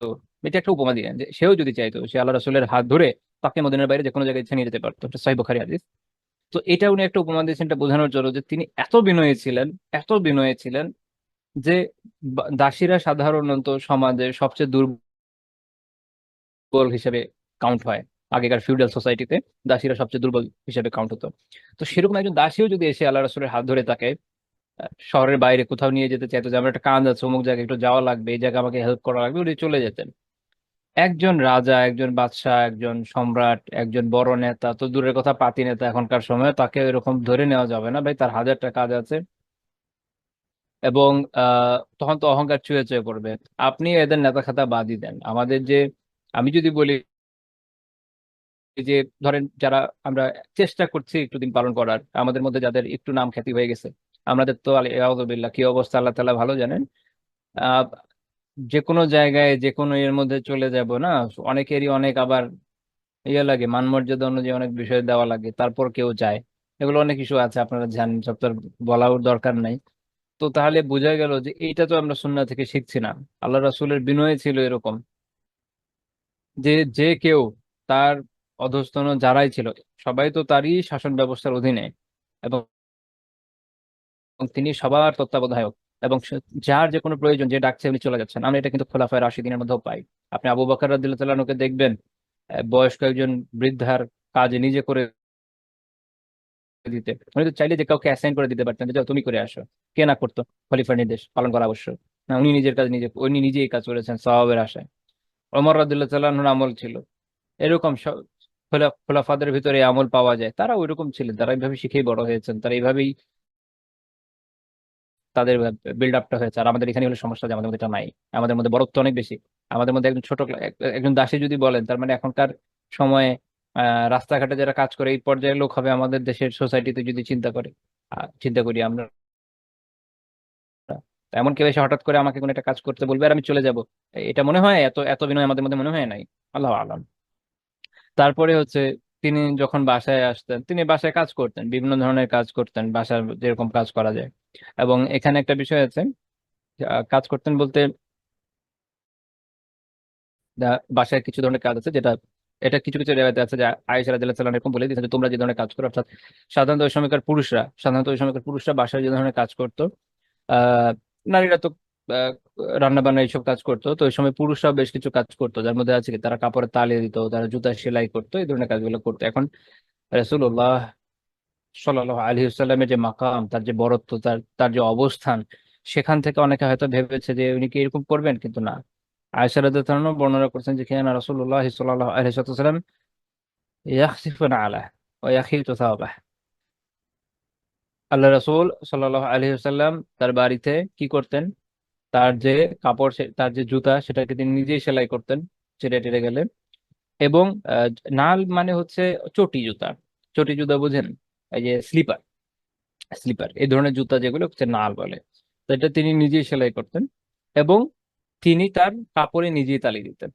তো এটা একটা উপমা দিলেন যে সেও যদি চাইতো সে আল্লাহ রাসূলের হাত ধরে তাকে মদিনার বাইরে যে কোনো জায়গায় ইচ্ছা নিয়ে যেতে পারতো। এটা সহিহ বুখারী হাদিস। তো এটা উনি একটা উপমা দিয়েছেন, এটা বোঝানোর জন্য যে তিনি এত বিনয়ী ছিলেন, এত বিনয়ী ছিলেন যে দাসীরা সাধারণত সমাজের সবচেয়ে দুর্বল হিসেবে কাউন্ট হয়। আগেকার ফিউডাল সোসাইটিতে দাসীরা সবচেয়ে দুর্বল হিসেবে কাউন্ট হতো। তো সেরকম একজন দাসীও যদি এসে আল্লাহ রাসূলের হাত ধরে তাকে শহরের বাইরে কোথাও নিয়ে যেতে চাইতো, যে আমার একটা কাজ আছে, অমুক জায়গায় একটু যাওয়া লাগবে, এই জায়গায় আমাকে হেল্প করা লাগবে, উনি চলে যেতেন। একজন রাজা, একজন বাদশাহ, একজন সম্রাট, একজন বড় নেতা তো দূরের কথা, পাতি নেতা এখনকার সময়, তাকে এরকম ধরে নেওয়া যাবে না ভাই, তার হাজারটা কাজ আছে। এবং তখন তো অহংকার চুয়ে চুয়ে পড়বে। আপনি এদের নেতা খাতা বাদই দেন, আমাদের যে, আমি যদি বলি যে ধরেন যারা আমরা চেষ্টা করছি একটু দিন পালন করার, আমাদের মধ্যে যাদের একটু নাম খ্যাতি হয়ে গেছে, আমাদের তো আউযুবিল্লাহ কি অবস্থা আল্লাহ তাআলা ভালো জানেন। আহ যে কোনো জায়গায় যে কোনো এর মধ্যে চলে যাব না, অনেকেরই অনেক আবার ইয়ে লাগে, মান মর্যাদা অনুযায়ী অনেক বিষয় দেওয়া লাগে, তারপর কেউ যায়। এগুলো অনেক ইস্যু আছে, আপনারা জানেন, সব তো আর বলার দরকার নাই। তো তাহলে বোঝা গেল যে এইটা তো আমরা সুন্নাহ থেকে শিখছি না। আল্লাহ রাসূলের বিনয় ছিল এরকম যে যে কেউ তার অধস্তন যারাই ছিল সবাই তো তারই শাসন ব্যবস্থার অধীনে, এবং তিনি সবার তত্ত্বাবধায়ক, এবং যার যে কোনো প্রয়োজন যে ডাকছে উনি চলে যাচ্ছেন। আমরা এটা কিন্তু খোলাফায়ে রাশিদিনের মধ্যেও পাই। আপনি আবু বকর রাদিয়াল্লাহু তাআলা আনহুকে দেখবেন, বয়স্ক একজন বৃদ্ধার কাজ নিজে করে দিতে। উনি তো চাইলে যে কাউকে অ্যাসাইন করে দিতে পারতেন যে যাও তুমি করে আসো, কে না করতো? খলিফার নির্দেশ পালন করা আবশ্যক না, উনি নিজের কাজ নিজে, উনি নিজেই কাজ করেছেন সওয়াবের আশায়। ওমর রাদিয়াল্লাহু তাআলা আনহুর আমল ছিল এরকম। সব খোলাফাদের ভিতরে এই আমল পাওয়া যায়, তারা ওইরকম ছিলেন, তারা এইভাবে শিখেই বড় হয়েছেন, তারা এইভাবেই তাদের বিল্ড আপটা হয়েছে। আর আমাদের এখানে হলো সমস্যা যে আমাদের মধ্যে এটা নাই। আমাদের মধ্যে বরত্ব অনেক বেশি। আমাদের মধ্যে একজন একজন দাসী যদি বলেন, তার মানে এখনকার সময়ে রাস্তাঘাটে যারা কাজ করে এই পর্যায়ের লোক হবে আমাদের দেশের সোসাইটিতে যদি চিন্তা করে, চিন্তা করি আমরা। তা এমন কেউ এসে হঠাৎ করে আমাকে কোনো একটা কাজ করতে বলবে আর আমি চলে যাব, এটা মনে হয় এত এত বিনয় আমাদের মধ্যে মনে হয় নাই। আল্লাহ আলাম। তারপরে হচ্ছে তিনি যখন বাসায় আসতেন, তিনি বাসায় কাজ করতেন, বিভিন্ন ধরনের কাজ করতেন, বাসার যেরকম কাজ করা যায়। এবং এখানে একটা বিষয় আছে, কাজ করতেন বলতে বাসায় কিছু ধরনের কাজ আছে যেটা, এটা কিছু কিছু রেওয়ায়েতে আছে যে আয়েশা রাদিয়াল্লাহু তাআলা এরকম বলে দিয়েছেন যে তোমরা যে ধরনের কাজ করো, অর্থাৎ সাধারণত ওই সময়কার পুরুষরা বাসায় যে ধরনের কাজ করতো, আহ নারীরা তো আহ, রান্না বান্না এইসব কাজ করতো, তো ওই সময় পুরুষরাও বেশ কিছু কাজ করতো, যার মধ্যে আছে কি তারা কাপড়ে তালিয়ে দিত, তারা জুতা সেলাই করতো, এই ধরনের কাজগুলো করতো। এখন রাসূলুল্লাহ সাল্লাল্লাহু আলাইহি ওয়াসাল্লামের যে মাকাম, তার যে বরত্ব, তার তার যে অবস্থান, সেখান থেকে অনেকে হয়তো ভেবেছে যে উনি কি এরকম করবেন, কিন্তু না। আয়েশা রাদিয়াল্লাহু তাআলা বর্ণনা করছেন যে কিয়ানা রাসূলুল্লাহ সাল্লাল্লাহু আলাইহি ওয়াসাল্লাম ইয়াখসিফুনা আলা ওয়া ইয়াখিতু সাওবাহ। আল্লাহ রাসূল সাল্লাল্লাহু আলাইহি ওয়াসাল্লাম তার বাড়িতে কি করতেন, তার যে কাপড় তার যে জুতা সেটাকে তিনি নিজেই সেলাই করতেন ছেড়ে টেড়ে গেলে। এবং নাল মানে হচ্ছে চটি জুতা। চটি জুতা বুঝেন? এই যে স্লিপার, স্লিপার এই ধরনের জুতা যেগুলো হচ্ছে নাল বলে। তো এটা তিনি নিজেই সেলাই করতেন, এবং তিনি তার কাপড়ে নিজেই তালি দিতেন।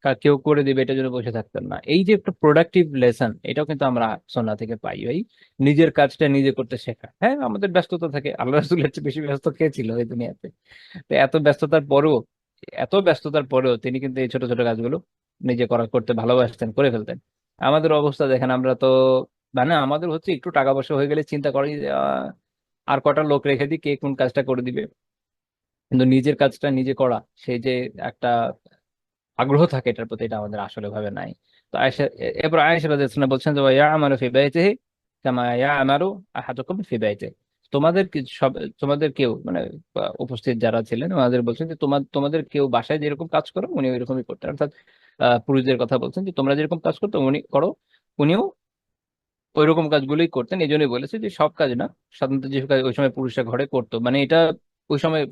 হ্যাঁ, কেউ করে দিবে এটা জন্য বসে থাকতেন না। এই যে একটা প্রোডাক্টিভ লেসন, এটাও কিন্তু আমরা সুন্নাহ থেকে পাই ভাই। নিজের কাজটা নিজে করতে শেখা। হ্যাঁ, আমাদের ব্যস্ততা থাকে, আল্লাহ রাসূলের চেয়ে বেশি ব্যস্ত কে ছিল এই দুনিয়াতে? তো এত ব্যস্ততার পরেও তিনি কিন্তু এই ছোট ছোট কাজগুলো নিজে করতে ভালোবাসতেন, করে ফেলতেন। আমাদের অবস্থা দেখেন, আমরা তো মানে আমাদের হচ্ছে একটু টাকা পয়সা হয়ে গেলে চিন্তা করি যে, আর কটা লোক রেখে দিই, কে কোন কাজটা করে দিবে। কিন্তু নিজের কাজটা নিজে করা, সেই যে একটা আগ্রহ থাকে এটার প্রতি, এটা আমাদের আসলে ভাবে নাই। তো এরপর আয়েশা রাদিয়াল্লাহু আনহা বলছেন যে ইয়ামালু ফি বাইতিহি কামা ইয়ামালু আহাদুকুম ফি বাইতিহি। তোমাদের সব, তোমাদের কেউ মানে উপস্থিত যারা ছিলেন ওনাদের বলছেন যে তোমাদের কেউ বাসায় যেরকম কাজ করো উনি ওইরকমই করতেন, অর্থাৎ পুরুষদের কথা বলছেন যে তোমরা যেরকম কাজ করতো উনি করো, উনিও ওইরকম কাজগুলোই করতেন। এই জন্যই বলেছে যে সব কাজ না, সাধারণত যে কাজ ওই সময় পুরুষরা ঘরে করতো, মানে এটা ওই সময়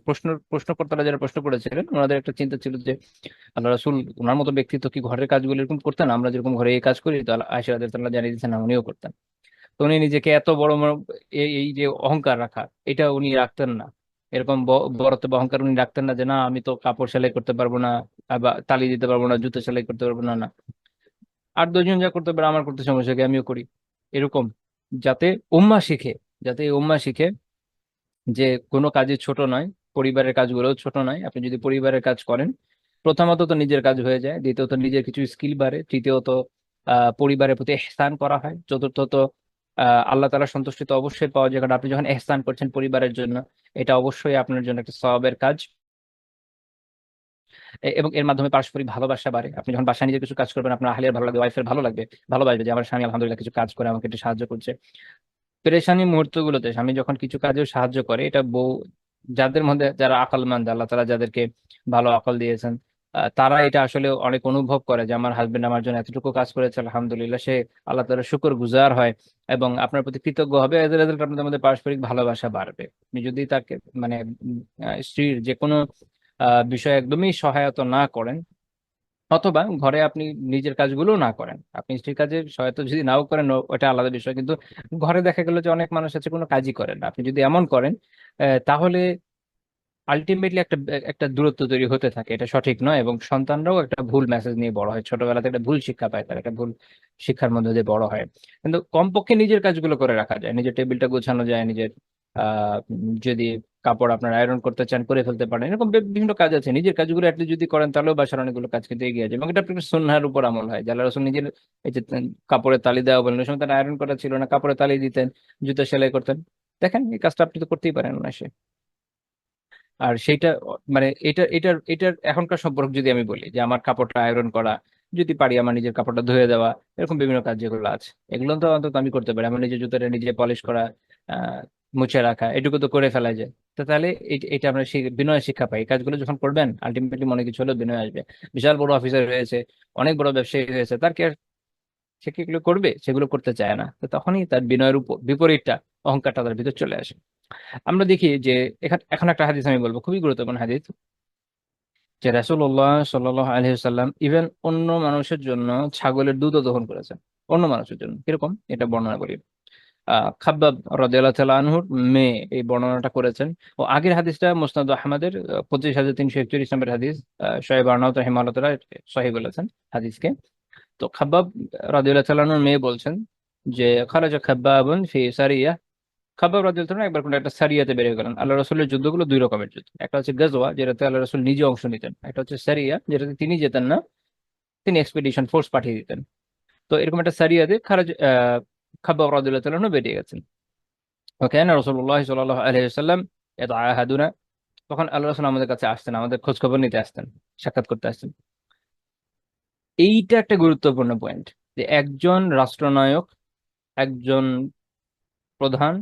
প্রশ্নকর্তারা যারা প্রশ্ন করেছিলেন ওনাদের একটা চিন্তা ছিল যে আল্লাহ রাসূল ওনার মতো ব্যক্তিত্ব কি ঘরের কাজগুলো এরকম করতেন, আমরা যেরকম ঘরে এই কাজ করি? তো আয়েশা রাদিয়াল্লাহু তাআলা জানিয়ে দিয়েছেন না, উনিও করতেন। তো উনি নিজেকে এত বড় এই যে অহংকার রাখা, এটা উনি রাখতেন না। এরকম বড়ত্ব বা অহংকার উনি রাখতেন না যে না আমি তো কাপড় সেলাই করতে পারবো না, বা তালি দিতে পারবো না, জুতো সেলাই করতে পারবো না, না আর দুজন যা করতে পারে আমার করতে সমস্যা কি, আমিও করি। এরকম যাতে উম্মাহ শিখে, যাতে এই উম্মাহ শিখে যে কোনো কাজই ছোট নয়, পরিবারের কাজগুলোও ছোট নয়। আপনি যদি পরিবারের কাজ করেন, প্রথমত তো নিজের কাজ হয়ে যায়, দ্বিতীয়ত নিজের কিছু স্কিল বাড়ে, তৃতীয়ত পরিবারের প্রতি ইহসান করা হয়, চতুর্থত আল্লাহ তাআলা সন্তুষ্টি তো অবশ্যই পাওয়া যায়, কারণ আপনি যখন ইহসান করছেন পরিবারের জন্য, এটা অবশ্যই আপনার জন্য একটা সওয়াবের কাজ। এবং এর মাধ্যমে পারস্পরিক ভালোবাসা বাড়ে। আপনি যখন বাসায় নিজে কিছু কাজ করবেন, আপনার আহলিয়ার ভালো লাগবে, ওয়াইফের ভালো লাগবে, ভালোবাসবে যে আমার স্বামী আলহামদুলিল্লাহ কিছু কাজ করে আমাকে একটু সাহায্য করছে। পেরেশানি মুহূর্তগুলোতে স্বামী যখন কিছু কাজেও সাহায্য করে, এটা যাদের মধ্যে যারা আকলমন্দ, আল্লাহ তাআলা যাদেরকে ভালো আকল দিয়েছেন, তারা এটা আসলে অনেক অনুভব করে যে আমার হাজবেন্ড আমার জন্য এতটুকু কাজ করেছে, আলহামদুলিল্লাহ, সে আল্লাহ তাআলার শুকর গুজার হয় এবং আপনার প্রতি কৃতজ্ঞ হবে। এদের এদের আপনাদের মধ্যে পারস্পরিক ভালোবাসা বাড়বে। আপনি যদি তাকে মানে স্ত্রীর যে কোনো বিষয়ে একদমই সহায়তা না করেন, অথবা ঘরে আপনি নিজের কাজগুলো না করেন, আপনি স্ত্রীর কাজে সহায়তা যদি নাও করেন, ওটা আলাদা বিষয়, কিন্তু ঘরে দেখা গেল যে অনেক মানুষ আছে কোনো কাজই করেন না, আপনি যদি এমন করেন, তাহলে আলটিমেটলি একটা একটা দূরত্ব তৈরি হতে থাকে, এটা সঠিক নয়। এবং সন্তানরাও একটা ভুল মেসেজ নিয়ে বড় হয়, ছোটবেলাতে একটা ভুল শিক্ষা পায়, তারা একটা ভুল শিক্ষার মধ্যে দিয়ে বড় হয়। কিন্তু কমপক্ষে নিজের কাজগুলো করে রাখা যায়, নিজের টেবিলটা গোছানো যায়, নিজের যদি কাপড় আপনার আয়রন করতে চান করে ফেলতে পারেন, এরকম বিভিন্ন কাজ আছে। নিজের কাজগুলো অ্যাটলিস্ট যদি করেন তাহলেও বাসার অনেকগুলো কাজ কিন্তু এগিয়ে যায়, এবং এটা আপনার সুন্নাহর উপর আমল হয়। যে আল্লাহ রাসূল নিজের এই যে কাপড়ে তালি দেওয়া বলেন, ওই সময় তারা আয়রন করা ছিল না, কাপড়ে তালি দিতেন, জুতা সেলাই করতেন। দেখেন এই কাজটা আপনি তো করতেই পারেন অনায়াসে। আর সেইটা মানে এটার এটার এখনকার সম্পর্ক যদি আমি বলি যে আমার কাপড়টা আয়রন করা, যদি পারি আমার নিজের কাপড়টা ধুয়ে দেওয়া, এরকম বিভিন্ন কাজ যেগুলো আছে এগুলো তো অন্তত আমি করতে পারি। আমার নিজের জুতাটা নিজে পলিশ করা, আহ মুছে রাখা, এটুকু তো করে ফেলা যায়। তো তাহলে এটা আমরা বিনয় শিক্ষা পাই। এই কাজগুলো যখন করবেন আলটিমেটলি মনে কিছু হলেও বিনয় আসবে। বিশাল বড় অফিসার হয়েছে, অনেক বড় ব্যবসায়ী হয়েছে, তার কি আর সে কি এগুলো করবে? সেগুলো করতে চায় না, তো তখনই তার বিনয়ের উপর বিপরীতটা, অহংকারটা তার ভিতর চলে আসে। আমরা দেখি যে এখন একটা হাদিস আমি বলবো, খুবই গুরুত্বপূর্ণ হাদিস, যে রাসূলুল্লাহ সাল্লাল্লাহু আলাইহি ওয়াসাল্লাম ইভেন অন্য মানুষের জন্য ছাগলের দুধও দহন করেছেন। অন্য মানুষের জন্য কিরকম, এটা বর্ণনা করি। খাব্বাব রাদিয়াল্লাহু তাআলা আনহুর মেয়ে এই বর্ণনাটা করেছেন। ও আগের হাদিসটা মুসনাদ আহমদের 25,341 নম্বর হাদিস। শোয়েব আরনাউত রাহিমাহুল্লাহ তাআলা সহিহ বলেছেন হাদিসকে। তো খাব্বাব রাদিয়াল্লাহু তাআলা আনহুর মেয়ে বলছেন যে খারাজা খাব্বাবুন ফি সারিয়া। খাব্বাব রাদিয়াল্লাহু তাআলা একবার কোনো একটা সারিয়াতে বেরিয়ে গেলেন। আল্লাহ রাসূলের যুদ্ধগুলো দুই রকমের যুদ্ধ, একটা হচ্ছে গাজওয়া যেটাতে আল্লাহ রাসূল নিজে অংশ নিতেন, একটা হচ্ছে সারিয়া যেটাতে তিনি যেতেন না, তিনি এক্সপেডিশন ফোর্স পাঠিয়ে দিতেন। তো এরকম একটা সারিয়াতে খাব্বাব রাদিয়াল্লাহু তাআলা আনহু বেরিয়ে গেছেন। ওকেন রাসূলুল্লাহ সাল্লাল্লাহু আলাইহি ওয়াসাল্লাম ইয়াতাআহাদুনা, তখন আল্লাহ রাসূল আমাদের কাছে আসতেন, আমাদের খোঁজ খবর নিতে আসতেন, সাক্ষাৎ করতে আসতেন। এইটা একটা গুরুত্বপূর্ণ পয়েন্ট, যে একজন রাষ্ট্রনায়ক, একজন প্রধান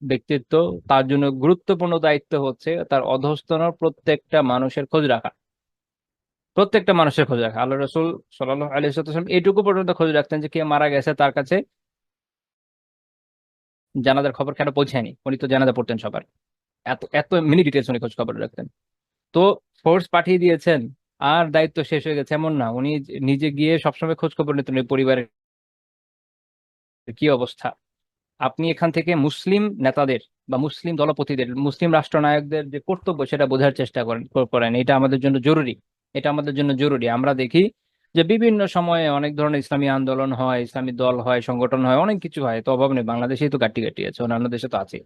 ব্যক্তিত্ব, তার জন্য গুরুত্বপূর্ণ দায়িত্ব হচ্ছে তার অধস্তন প্রত্যেকটা মানুষের খোঁজ রাখা। প্রত্যেকটা মানুষের খোঁজ রাখা। আল্লাহ রসুল সাল্লাল্লাহু আলাইহি ওয়াসাল্লাম এইটুকু পর্যন্ত খোঁজ রাখতেন যে কে মারা গেছে তার কাছে জানাজার খবর কেন পৌঁছায়নি, উনি তো জানাজা পড়তেন সবার। এত এত মিনি ডিটেলস উনি খোঁজ খবর রাখতেন। তো ফোর্স পাঠিয়ে দিয়েছেন আর দায়িত্ব শেষ হয়ে গেছে এমন না, উনি নিজে গিয়ে সবসময় খোঁজ খবর নিতেন ওই পরিবারের কি অবস্থা। আপনি এখান থেকে মুসলিম নেতাদের বা মুসলিম দলপতিদের, মুসলিম রাষ্ট্রনায়কদের যে কর্তব্য সেটা বোঝার চেষ্টা করেন। এটা আমাদের জন্য জরুরি, এটা আমাদের জন্য জরুরি। আমরা দেখি যে বিভিন্ন সময়ে অনেক ধরনের ইসলামী আন্দোলন হয়, ইসলামী দল হয়, সংগঠন হয়, অনেক কিছু হয়, তো অভাব নেই, বাংলাদেশেই তো গাট্টি গাট্টি আছে, অন্যান্য দেশে তো আছে।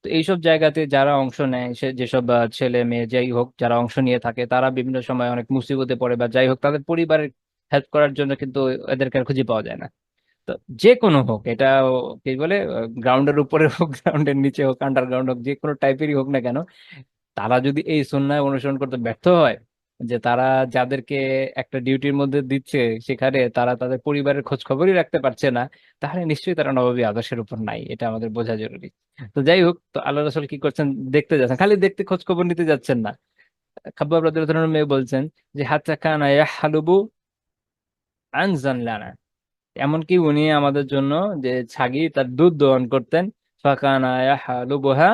তো এইসব জায়গাতে যারা অংশ নেয়, সে যেসব ছেলে মেয়ে যাই হোক যারা অংশ নিয়ে থাকে, তারা বিভিন্ন সময় অনেক মুসিবতে পড়ে বা যাই হোক, তাদের পরিবারের হেল্প করার জন্য কিন্তু এদেরকে আর খুঁজে পাওয়া যায় না। তো যে কোনো হোক, এটা কি বলে, গ্রাউন্ডের উপরে হোক, গ্রাউন্ডের নিচে হোক, আন্ডারগ্রাউন্ড হোক, যে কোনো টাইপেরই হোক না কেন, তারা যদি এই সুন্নাহ অনুসরণ করতে ব্যর্থ হয়, যে তারা যাদেরকে একটা ডিউটির মধ্যে দিচ্ছে সেখানে তারা তাদের পরিবারের খোঁজ খবরই রাখতে পারছে না, তাহলে নিশ্চয়ই তারা নবী আদর্শের উপর নাই, এটা আমাদের বোঝা জরুরি। তো যাই হোক, তো আল্লাহ রাসূল কি করছেন, দেখতে যাচ্ছেন, খালি দেখতে, খোঁজ খবর নিতে যাচ্ছেন না। খাব্বাব রাদিয়াল্লাহু তাআলার মেয়ে বলছেন যে হাত্তা কানা ইয়াহলুবু আনজান লানা, এমনকি উনি আমাদের জন্য যে ছাগি তার দুধ দহন করতেন, ফাকানা ইয়াহলুবুহা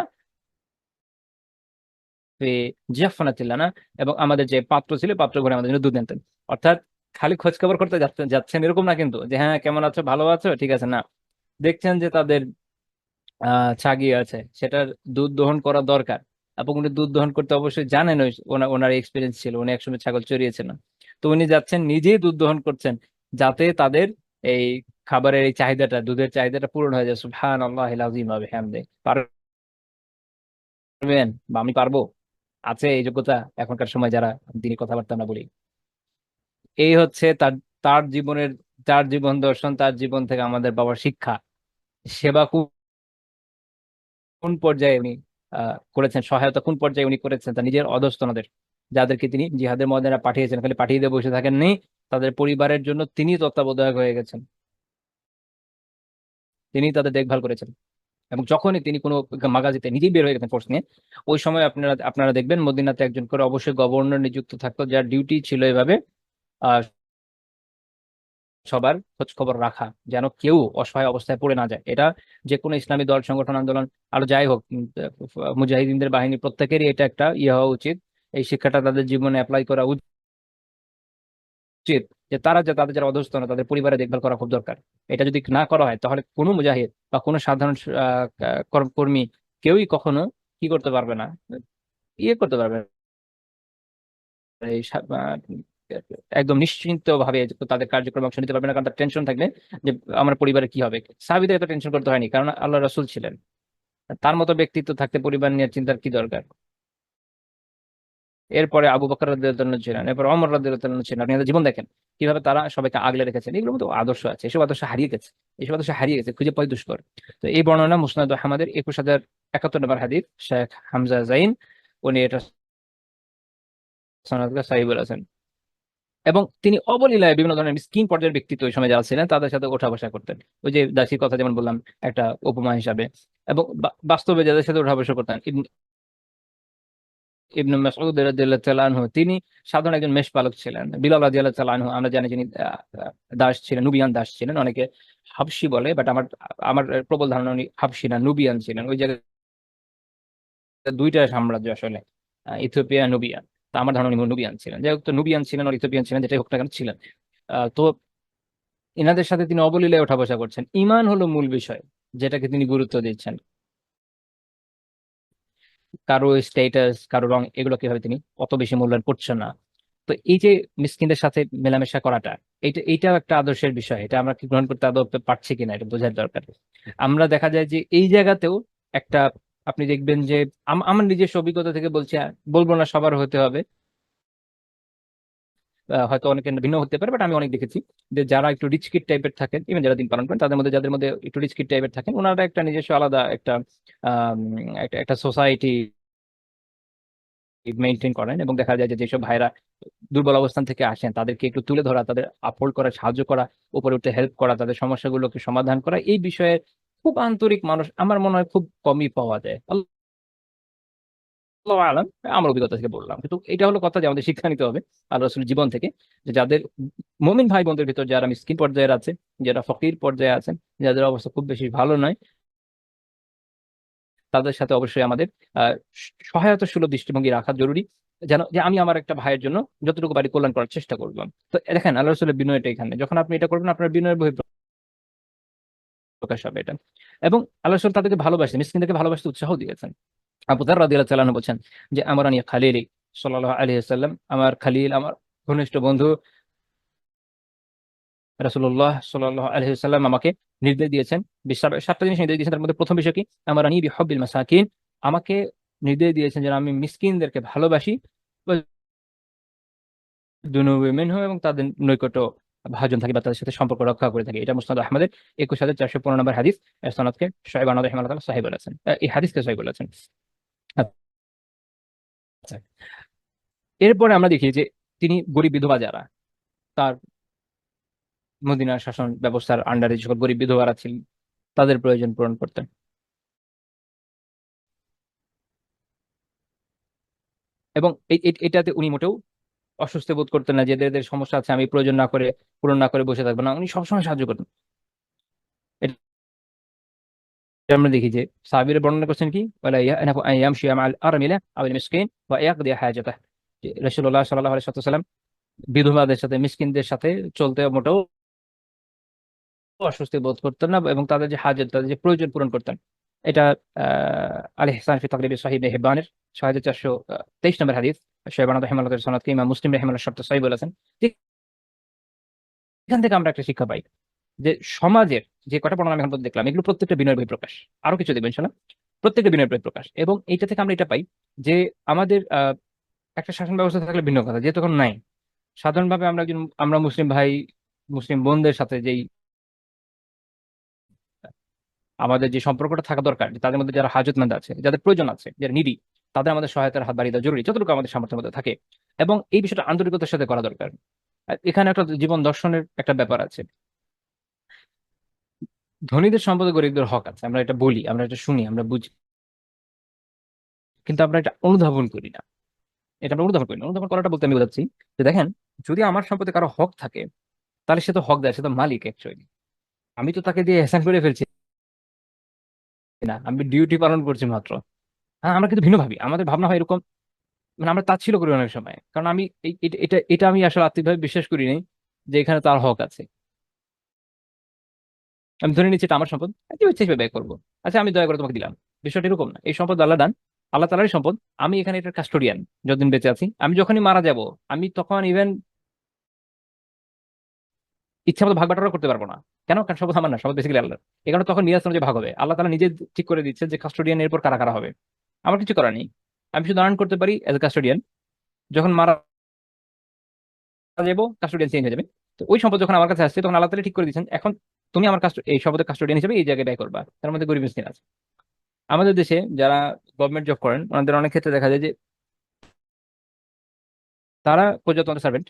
ফি জিহফানাতিল্লানা, এবং আমাদের যে পাত্র ছিল পাত্র ঘরে আমাদের জন্য দুধ আনতেন। অর্থাৎ খালি খোঁজ খবর করতে যাচ্ছেন যাচ্ছেন এরকম না কিন্তু, যে হ্যাঁ কেমন আছো, ভালো আছো, ঠিক আছে, না, দেখছেন যে তাদের ছাগি আছে, সেটার দুধ দহন করা দরকার। এবং উনি দুধ দহন করতে অবশ্যই জানেন, ওনার এক্সপিরিয়েন্স ছিল, উনি একসময় ছাগল চড়িয়েছিলেন। তো উনি যাচ্ছেন নিজেই দুধ দহন করছেন, যাতে তাদের এই খাবারের এই চাহিদাটা, দুধের চাহিদাটা পূরণ হয়ে যায়। সুবহানাল্লাহিল আযীম ওয়া বিহামদিহি। পারবেন বা আমি পারবো, আছে এই যোগ্যতা এখনকার সময় যারা দিনী কথাবার্তা আমরা বলি। এই হচ্ছে তার তার জীবনের, তার জীবন দর্শন, তার জীবন থেকে আমাদের বাবার শিক্ষা। সেবা কোন পর্যায়ে উনি করেছেন, সহায়তা কোন পর্যায়ে উনি করেছেন তার নিজের অধস্তনদের, যাদেরকে তিনি জিহাদের ময়দানে পাঠিয়েছেন, খালি পাঠিয়ে দিয়ে বসে থাকেননি, তাদের পরিবারের জন্য তিনি তত্ত্বাবধায়ক হয়ে গেছেন, তিনি তাদের দেখভাল করেছেন। এবং যখনই তিনি কোনো মাগাজিতে নিজেই বের হয়ে গেছেন ফোর্স নিয়ে, ওই সময় আপনারা আপনারা দেখবেন মদিনাতে একজন করে অবশ্যই গভর্নর নিযুক্ত থাকতো, যার ডিউটি ছিল এভাবে আহ সবার খোঁজ খবর রাখা, যেন কেউ অসহায় অবস্থায় পড়ে না যায়। এটা যে কোনো ইসলামী দল, সংগঠন, আন্দোলন আরো যাই হোক, মুজাহিদিনদের বাহিনী প্রত্যেকেরই এটা একটা ইয়ে হওয়া উচিত, এই শিক্ষাটা তাদের জীবনে অ্যাপ্লাই করা উচিত, যে তারা যে তাদের যারা অধস্তন তাদের পরিবারে দেখভাল করা খুব দরকার। এটা যদি না করা হয় তাহলে কোনো মুজাহিদ বা কোনো সাধারণ কর্মী কেউই কখনো কি করতে পারবে না, ইয়ে করতে পারবে না, এই একদম নিশ্চিন্ত ভাবে তাদের কার্যক্রম অংশ নিতে পারবে না, কারণ তার টেনশন থাকবে যে আমার পরিবারে কি হবে। সাহাবীদের এত টেনশন করতে হয়নি, কারণ আল্লাহ রাসূল ছিলেন। তার মতো ব্যক্তিত্ব থাকতে পরিবার নিয়ে চিন্তার কি দরকার? এরপরে আবু বকর রাদিয়াল্লাহু আনহু ছিলেন, এরপর ওমর রাদিয়াল্লাহু আনহু ছিলেন। আপনি তাদের জীবন দেখেন কিভাবে তারা সবাইকে আগলে রেখেছেন। এগুলোর মতো আদর্শ আছে, এসব আদর্শ হারিয়ে গেছে। এসব আদর্শ হারিয়ে গেছে, খুঁজে পাওয়া দুষ্কর। তো এই বর্ণনা মুসনাদ আহমদের 21,071 নম্বর হাদিস, শেখ হামজা জাইন উনি এটা সনদকে সহিহ বলেছেন। এবং তিনি অবলীলায় বিভিন্ন ধরনের মিসকিন পর্যায়ের ব্যক্তিত্ব ওই সময় যারা ছিলেন তাদের সাথে ওঠা বসা করতেন। ওই যে দাসীর কথা যেমন বললাম একটা উপমা হিসাবে, এবং বাস্তবে যাদের সাথে ওঠা বসা করতেন, ইবনে মাসউদ রাদিয়াল্লাহু তাআলা আনহু তিনি সাধারণ একজন মেষপালক ছিলেন। বিলাল রাদিয়াল্লাহু তাআলা আনহু আমরা জানি যিনি দাস ছিলেন, নুবিয়ান দাস ছিলেন। অনেকে হাবশি বলে, বাট আমার আমার প্রবল ধারণা উনি হাবশি না, নুবিয়ান ছিলেন। ওই জায়গায় দুইটা সাম্রাজ্য আসলে, ইথিওপিয়া, নুবিয়া। তা আমার ধারণা উনি নুবিয়ান ছিলেন। যাই হোক, তো নুবিয়ান ছিলেন আর ইথিওপিয়ান ছিলেন, যেটাই হোক না কেন ছিলেন। তো এনাদের সাথে তিনি অবলীলায় ওঠা বসা করছেন। ঈমান হলো মূল বিষয় যেটাকে তিনি গুরুত্ব দিচ্ছেন। কারো স্ট্যাটাস, কারো রং, এগুলো কিভাবে তিনি অত বেশি মূল্যায়ন করছেন না। তো এই যে মিসকিনদের সাথে মেলামেশা করাটা, এইটাও একটা আদর্শের বিষয়। এটা আমরা কি গ্রহণ করতে আদৌ পারছি কিনা এটা বোঝার দরকার। আমরা দেখা যায় যে এই জায়গাতেও একটা, আপনি দেখবেন যে আমার নিজস্ব অভিজ্ঞতা থেকে বলছি, বলবো না সবার হতে হবে, হয়তো অনেকের ভিন্ন হতে পারে, বাট আমি অনেক দেখেছি যে যারা একটু রিচ কিড টাইপের থাকেন, ইভেন যারা দিন পালন করেন, তাদের মধ্যে যাদের মধ্যে একটু রিচ কিড টাইপের থাকেন, ওনারা একটা নিজস্ব আলাদা একটা আহ একটা একটা সোসাইটি মেনটেন করেন। এবং দেখা যায় যে যেসব ভাইরা দুর্বল অবস্থান থেকে আসেন তাদেরকে একটু তুলে ধরা, তাদের আপহোল্ড করা, সাহায্য করা, উপরে উঠতে হেল্প করা, তাদের সমস্যাগুলোকে সমাধান করা, এই বিষয়ে খুব আন্তরিক মানুষ আমার মনে হয় খুব কমই পাওয়া যায়। আল্লাহু আলাম, আমার অভিজ্ঞতা থেকে বললাম। কিন্তু এটা হলো কথা যে আমাদের শিক্ষা নিতে হবে আল্লাহ রাসূলের জীবন থেকে, যে যাদের মুমিন ভাই বোনদের ভিতর যারা মিসকিন পর্যায়ে আছে, যারা ফকির পর্যায়ে আছেন, যাদের অবস্থা খুব বেশি ভালো নয়, তাদের সাথে অবশ্যই আমাদের আহ সহায়তা সুলভ দৃষ্টিভঙ্গি রাখা জরুরি। যেন যে আমি আমার একটা ভাইয়ের জন্য যতটুকু পারি কল্যাণ করার চেষ্টা করলাম। তো দেখেন আল্লাহ রাসূলের বিনয়টা এখানে, যখন আপনি এটা করবেন আপনার বিনয়ের বহিঃপ্রকাশ হবে এটা। এবং আল্লাহ রাসূল তাদেরকে ভালোবাসেন, মিসকিনদেরকে ভালোবাসতে উৎসাহ দিয়েছেন। আবু যার রাদিয়াল্লাহু তাআলা আনহু বলছেন যে আমারানি খালিলি সাল্লাল্লাহু আলাইহি ওয়াসাল্লাম, আমার খালিল, আমার ঘনিষ্ঠ বন্ধু রাসূলুল্লাহ সাল্লাল্লাহু আলাইহি ওয়াসাল্লাম আমাকে নির্দেশ দিয়েছেন, 7টা জিনিস নির্দেশ দিয়েছেন। তার মধ্যে প্রথম বিষয় কি? আমারানি বিহুব্বিল মাসাকিন, আমাকে নির্দেশ দিয়েছেন যেন আমি মিসকিনদেরকে ভালোবাসি, দুনুবি মিনহুম, এবং তাদের নৈকট্য ভাজন থাকি বা তাদের সাথে সম্পর্ক রক্ষা করে থাকি। এটা মুসনাদ আহমদের 21,415 নম্বর হাদিস। এর সনদকে শুআয়ব আন রাহিমাহুল্লাহ তাআলা সহিহ বলেছেন, এই হাদিসকে সহিহ বলেছেন। আচ্ছা, এরপরে আমরা দেখি যে তিনি গরিব বিধবা যারা, তার মদিনার শাসন ব্যবস্থার আন্ডারে যে সকল গরিব বিধবারা ছিলেন তাদের প্রয়োজন পূরণ করতেন। এবং এটাতে উনি মোটেও অস্বস্তি বোধ করতেন না যে এদের এদের সমস্যা আছে, আমি প্রয়োজন না করে, পূরণ না করে বসে থাকবো না। উনি সবসময় সাহায্য করতেন। এটা আমরা দেখি যে সাহাবীরা বর্ণনা করছেন কি, ওয়ালা ইয়ানাফু আন ইয়ামশি মা'আল আরমিলা আও আল মিসকিন ওয়া ইয়াকদি হাজাতাহ, যে রাসূলুল্লাহ সাল্লাল্লাহু আলাইহি ওয়াসাল্লাম বিধবাদের সাথে, মিসকিনদের সাথে চলতে মোটেও অস্বস্তি বোধ করতেন না, এবং তাদের যে হাজত, তাদের যে প্রয়োজন পূরণ করতেন। এটা আল ইহসান ফি তাকরিবি সহিহ ইবনে হিব্বানের 6423 নম্বর হাদিস, শুআয়ব আন রাহিমাহুল্লাহ সনদকে ইমাম মুসলিম রাহিমাহুল্লাহ শর্ত সহিহ বলেছেন। ঠিক, এখান থেকে আমরা একটা শিক্ষা পাই যে সমাজের যে কটা বর্ণনা আমি এখন পর্যন্ত দেখলাম, এগুলো প্রত্যেকটা বিনয়ের বহিঃপ্রকাশ। আরো কিছু দেখবেন ইনশাআল্লাহ, প্রত্যেকটা বিনয়ের বহিঃপ্রকাশ। এবং এইটা থেকে আমরা এটা পাই যে আমাদের একটা শাসন ব্যবস্থা থাকলে ভিন্ন কথা, যেহেতু এখন নাই। সাধারণভাবে আমরা মুসলিম ভাই, মুসলিম বোনদের সাথে যেই আমাদের যে সম্পর্কটা থাকা দরকার, যে তাদের মধ্যে যারা হাজতমন্দ আছে, যাদের প্রয়োজন আছে, যারা নিডি, তাদের আমাদের সহায়তার হাত বাড়িয়ে দেওয়া জরুরি যতটুকু আমাদের সামর্থ্যের মধ্যে থাকে। এবং এই বিষয়টা আন্তরিকতার সাথে করা দরকার। আর এখানে একটা জীবন দর্শনের একটা ব্যাপার আছে। ধনীদের সম্পদে গরিবদের হক আছে, আমরা এটা বলি, আমরা এটা শুনি, আমরা বুঝি, কিন্তু আমরা এটা অনুধাবন করি না। এটা আমরা অনুধাবন করি না। অনুধাবন করাটা বলতে আমি বোঝাচ্ছি যে দেখেন, যদি আমার সম্পদে কারো হক থাকে, তাহলে সে তো হক দেয়, সে তো মালিক অ্যাকচুয়ালি। আমি তো তাকে দিয়ে এহসান করে ফেলছি না, আমি ডিউটি পালন করছি মাত্র। হ্যাঁ, আমরা কিন্তু ভিন্ন ভাবি, আমাদের ভাবনা হয় এরকম, মানে আমরা তাচ্ছিল্য করি অনেক সময়। কারণ আমি এটা এটা আমি আসলে আত্মিকভাবে বিশ্বাস করি নাই যে এখানে তার হক আছে। আমি ধরে নিচ্ছি এটা আমার সম্পদ, কি ইচ্ছে হিসেবে ব্যয় করবো। আচ্ছা, আমি দয়া করে তোমাকে দিলাম। বিষয়টা এরকম না, এই সম্পদ আল্লাহ দান, আল্লাহ তাআলারই সম্পদ। আমি এখানে এটার কাস্টোডিয়ান যতদিন বেঁচে আছি। আমি যখনই মারা যাব, আমি তখন ইভেন ইচ্ছা মতো ভাগ বাটোয়ারা করতে পারবো না। কেন? কারণ শপথ আমার না, শপথ বেসিক্যালি আল্লাহ। এই কারণে তখন মিরাজ অনুযায়ী ভাগ হবে, আল্লাহ তাআলা নিজে ঠিক করে দিচ্ছে যে কাস্টোডিয়ান এরপর কারা কারা হবে। আমার কিছু করার নেই, আমি শুধু আর্ন করতে পারি এজ এ কাস্টোডিয়ান। যখন মারা যাবো কাস্টোডিয়ান চেঞ্জ হয়ে যাবে। তো ওই সম্পদ যখন আমার কাছে আসছে তখন আল্লাহ তাআলা ঠিক করে দিচ্ছেন, এখন তুমি আমার এই সম্পদের কাস্টোডিয়ান হিসেবে এই জায়গায় ব্যয় করবা। তার মধ্যে গরিব মিসকিন আছে। আমাদের দেশে যারা গভর্নমেন্ট জব করেন ওনাদের অনেক ক্ষেত্রে দেখা যায় যে তারা প্রজাতন্ত্র সার্ভেন্ট,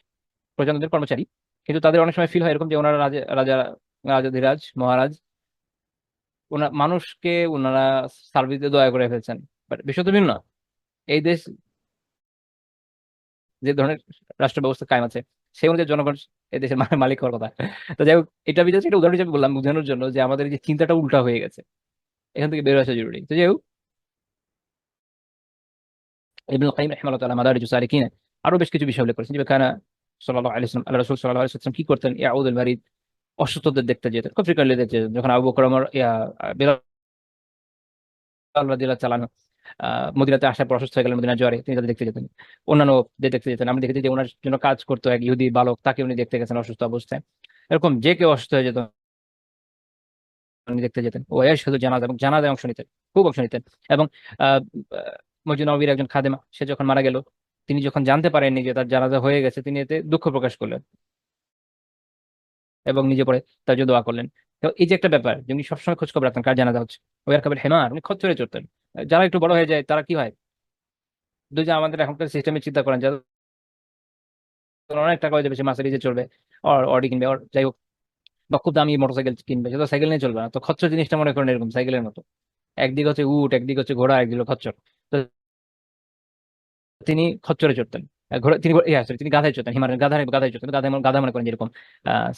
প্রজাতন্ত্রের কর্মচারী, কিন্তু তাদের অনেক সময় ফিল হয় এরকম যে ওনারা রাজা রাজা রাজাধিরাজ মহারাজ, মানুষকে ওনারা সার্ভিস দিয়ে দয়া করে ফেলছেন। বাট বিষয় তো ভিন্ন। এই দেশ যে ধরনের রাষ্ট্র ব্যবস্থা কায়েম আছে সেই অনুযায়ী জনগণ এই দেশের মালিক হওয়ার কথা। তো যাই হোক, এটা বিজাস্ট একটা উদাহরণ হিসেবে বললাম বোঝানোর জন্য যে আমাদের এই যে চিন্তাটা উল্টা হয়ে গেছে, এখান থেকে বের আসা জরুরি। তো যাই হোক, ইবনুল কাইয়িম রাহিমাহুল্লাহ তাআলা মাদারিজুস সালিকিন আরো বেশ কিছু বিষয় উল্লেখ করেছেন। যে কানা সাল্লাল্লাহু আলাইহি ওয়াসাল্লাম, আল্লাহ রাসূল সাল্লাল্লাহু আলাইহি ওয়াসাল্লাম কি করতেন? ইয়াউদুল মারিদ, অসুস্থদের দেখতে যেতেন, খুব ফ্রিকোয়েন্টলি দেখতে যেতেন। যখন আবু বকর ওমর বেলাল রাদিয়াল্লাহু তাআলা আনহু মদিনাতে আসার পর অসুস্থ হয়ে গেলেন মদিনার জ্বরে, তিনি তাদের দেখতে যেতেন। অন্যান্য দেখতে যেতেন। আমরা দেখেছি যে ওনার জন্য কাজ করতো এক ইহুদি বালক, তাকে উনি দেখতে গেছেন অসুস্থ অবস্থায়। এরকম যে কেউ অসুস্থ হয়ে যেত উনি দেখতে যেতেন। ও এর শুধু জানাজা এবং জানাজায় অংশ নিতেন, খুব অংশ নিতেন। এবং আহ মসজিদ নববীর একজন খাদেমা, সে যখন মারা গেল, তিনি যখন জানতে পারেননি যে তার জানাজা হয়ে গেছে, তিনি এতে দুঃখ প্রকাশ করলেন এবং নিজে পড়ে তার জন্য দোয়া করলেন। তো এই যে একটা ব্যাপার যে উনি সবসময় খোঁজ খবর রাখতেন কার জানাজা হচ্ছে। ওয়ার কাবিল হেমার, উনি খচ্চরে চড়তেন। যারা একটু বড় হয়ে যায় তারা কি হয়, দুই যে আমাদের এখনকার সিস্টেমে চিন্তা করেন, যারা অনেক টাকা হয়ে যাবে সে মার্সিডিজে চলবে, অডি কিনবে, যাই হোক, বা খুব দামি মোটরসাইকেল কিনবে, সে তো সাইকেল নিয়ে চলবে না। তো খচ্চর জিনিসটা মনে করেন এরকম সাইকেলের মতো, একদিকে হচ্ছে উট, একদিকে হচ্ছে ঘোড়া, একদিকে হলো খচ্চর। তো তিনি খচ্চরে চড়তেন। ঘোড়া তিনি sorry, তিনি গাধায় চড়তেন, হিমালয়ের গাধায় চড়তেন। গাধা গাধা মনে করেন যেরকম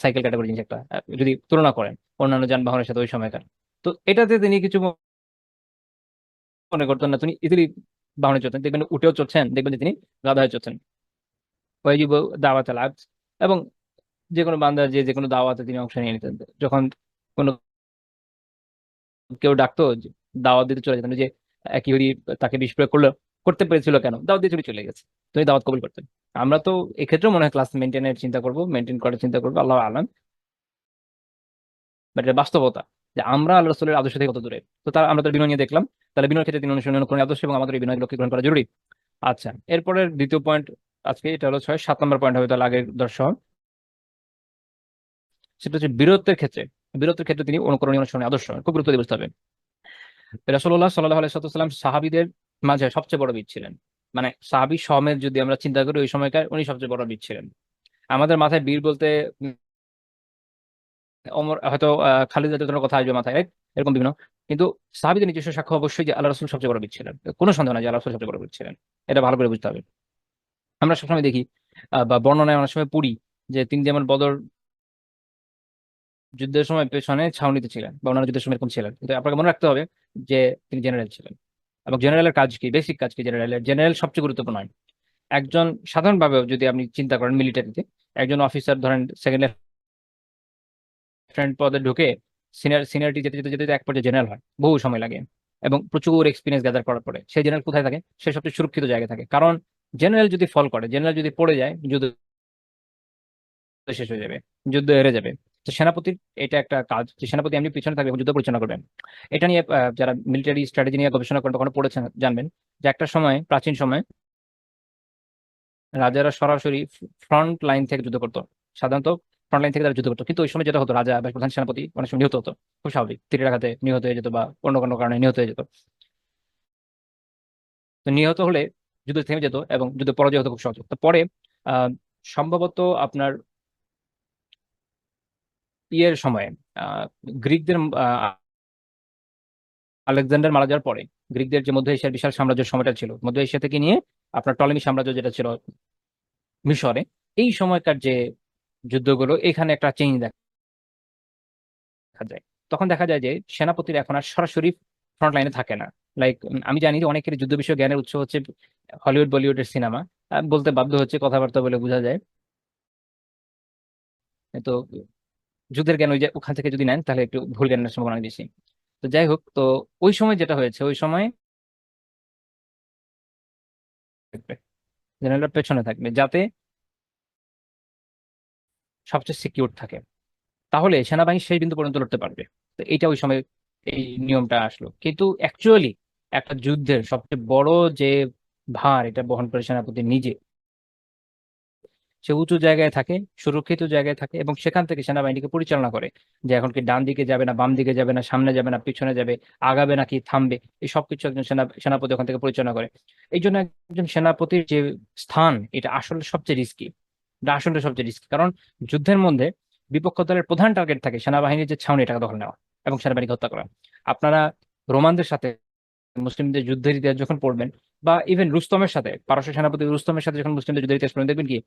সাইকেল ক্যাটাগরি জিনিস একটা, যদি তুলনা করেন অন্যান্য যানবাহনের সাথে ওই সময়কার। তো এটাতে তিনি কিছু মনে করতেন না, তিনি ইজিলি বাহনে চড়তেন। দেখবেন উঠেও চড়ছেন, দেখবেন যে তিনি গাধায় চড়ছেন। ওয়াজিব দাওয়াত আল আবদ, এবং যে কোনো বান্দা যে যে কোনো দাওয়াতে তিনি অংশ নিয়ে নিতেন। যখন কোনো কেউ ডাকতো, যে দাওয়াত দিতে চলে যেতেন। ওই যে এক ইহুদি তাকে বিষ প্রয়োগ করতে পেরেছিল কেন? দাওয়াত দিয়ে চলে গেছে, তুমি দাওয়াত কবুল করতেন। আমরা তো এক্ষেত্রে মনে হয় ক্লাস মেনটেনের চিন্তা করবো, মেনটেন করার চিন্তা করবো, আল্লাহ আলম। বাট এটা বাস্তবতা যে আমরা আল্লাহ রাসূলের আদর্শ থেকে কত দূরে। তো তার আমরা তার বিনয় নিয়ে দেখলাম, তাহলে বিনয়ের ক্ষেত্রে তিনি অনুসরণ করেন আদর্শ, এবং আমাদের এই বিনয় লক্ষ্য গ্রহণ করা জরুরি। আচ্ছা, এরপরের দ্বিতীয় পয়েন্ট, আজকে এটা হলো 6 7 নম্বর পয়েন্ট হবে, তাহলে আগের দর্শন। সেটা হচ্ছে বীরত্বের ক্ষেত্রে। বীরত্বের ক্ষেত্রে তিনি অনুকরণীয় অনুসরণীয় আদর্শ খুব গুরুত্ব দিয়ে বুঝতে হবে। রাসূলুল্লাহ সাল্লাল্লাহু আলাইহি ওয়াসাল্লাম সাহাবীদের মাঝে সবচেয়ে বড় বীর ছিলেন। মানে সাহাবী সমেত যদি আমরা চিন্তা করি ওই সময়কার, উনি সবচেয়ে বড় বীর ছিলেন। আমাদের মাথায় বীর বলতে ওমর হয়তো খালিদ রাদিয়াল্লাহু কথা আসবে মাথায়, right? এরকম বিভিন্ন। কিন্তু সাহাবীদের নিজস্ব সাক্ষ্য অবশ্যই যে আল্লাহ রাসূল সবচেয়ে বড় বীর ছিলেন, কোনো সন্দেহ নাই যে আল্লাহ রাসূল সবচেয়ে বড় বীর ছিলেন। এটা ভালো করে বুঝতে হবে। আমরা সবসময় দেখি বা বর্ণনায় অনেক সময় পড়ি যে তিনি যেমন বদর যুদ্ধের সময় পেছনে ছাউনিতে ছিলেন, বা অন্যান্য যুদ্ধের সময় এরকম ছিলেন, কিন্তু আপনাকে মনে রাখতে হবে যে তিনি জেনারেল ছিলেন। এবং জেনারেলের কাজ কি, বেসিক কাজ কি জেনারেলের? জেনারেল সবচেয়ে গুরুত্বপূর্ণ হয়। একজন সাধারণভাবেও যদি আপনি চিন্তা করেন মিলিটারিতে, একজন অফিসার ধরেন সেকেন্ড লেফটেন্যান্ট পদে ঢুকে সিনিয়রিটি যেতে যেতে যেতে এক পর্যায়ে জেনারেল হয়, বহু সময় লাগে এবং প্রচুর এক্সপিরিয়েন্স গ্যাদার করার পরে সেই জেনারেল কোথায় থাকে? সে সবচেয়ে সুরক্ষিত জায়গায় থাকে। কারণ জেনারেল যদি ফল করে, জেনারেল যদি পড়ে যায়, যুদ্ধ শেষ হয়ে যাবে, যুদ্ধ হেরে যাবে। তো সেনাপতির এটা একটা কাজ যে সেনাপতি এমনি পিছনে থাকবে এবং যুদ্ধ পরিচালনা করবেন। এটা নিয়ে যারা মিলিটারি স্ট্র্যাটেজি নিয়ে গবেষণা করেন তখন পড়েছেন, জানবেন যে একটা সময়, প্রাচীন সময়ে রাজারা সরাসরি ফ্রন্ট লাইন থেকে যুদ্ধ করতো। সাধারণত ফ্রন্ট লাইন থেকে তারা যুদ্ধ করতো, কিন্তু ওই সময় যেটা হতো, রাজা বা প্রধান সেনাপতি অনেক সময় নিহত হতো। খুব স্বাভাবিক, তীরের আঘাতে নিহত হয়ে যেত বা অন্য কোনো কারণে নিহত হয়ে যেত। তো নিহত হলে যুদ্ধ থেমে যেত এবং যুদ্ধ পরাজয় হতো খুব সহজ। তো পরে আহ সম্ভবত আপনার ইয়ের সময়ে আহ গ্রিকদের আলেকজান্ডার মারা যাওয়ার পরে গ্রিকদের যে মধ্য এশিয়ার বিশাল সাম্রাজ্যের সময়টা ছিল, মধ্য এশিয়া থেকে নিয়ে আপনার টলেমি সাম্রাজ্য যেটা ছিল মিশরে, এই সময়কার যে যুদ্ধগুলো, এখানে একটা চেঞ্জ দেখা যায়। তখন দেখা যায় যে সেনাপতির এখন আর সরাসরি ফ্রন্ট লাইনে থাকে না। লাইক, আমি জানি যে অনেকের যুদ্ধ বিষয়ে জ্ঞানের উৎস হচ্ছে হলিউড বলিউডের সিনেমা, বলতে বাধ্য হচ্ছে, কথাবার্তা বলে বোঝা যায়। তো যুদ্ধের জ্ঞান ওই যে ওখান থেকে যদি নেন তাহলে একটু ভুল জ্ঞানের সম্ভাবনা বেশি। তো যাই হোক, তো ওই সময় যেটা হয়েছে, ওই সময় জেনারেলরা পেছনে থাকবে যাতে সবচেয়ে সিকিউর থাকে। তাহলে সেনাবাহিনী সেই বিন্দু পর্যন্ত লড়তে পারবে। তো এইটা ওই সময় এই নিয়মটা আসলো, কিন্তু অ্যাকচুয়ালি একটা যুদ্ধের সবচেয়ে বড় যে ভার এটা বহন করে সেনাপতি নিজে। সে উঁচু জায়গায় থাকে, সুরক্ষিত জায়গায় থাকে, এবং সেখান থেকে সেনাবাহিনীকে পরিচালনা করে, যে এখন কি ডান দিকে যাবে না, বাম দিকে যাবে না, সামনে যাবে না, পিছনে যাবে, আগাবে নাকি থামবে, এই সবকিছু একজন সেনাপতি ওখান থেকে পরিচালনা করে। এই জন্য একজন সেনাপতির যে স্থান এটা আসলে সবচেয়ে রিস্কি। এটা আসলে সবচেয়ে রিস্কি, কারণ যুদ্ধের মধ্যে বিপক্ষ দলের প্রধান টার্গেট থাকে সেনাবাহিনীর যে ছাউনি এটাকে দখল নেওয়া এবং সেনাবাহিনীকে হত্যা করা। আপনারা রোমানদের সাথে মুসলিমদের যুদ্ধের ইতিহাস যখন পড়বেন, বা ইভেন রুস্তমের সাথে, পারস্য সেনাপতি রুস্তমের সাথে যখন মুসলিমদের যুদ্ধের ইতিহাস পড়বেন, দেখবেন কি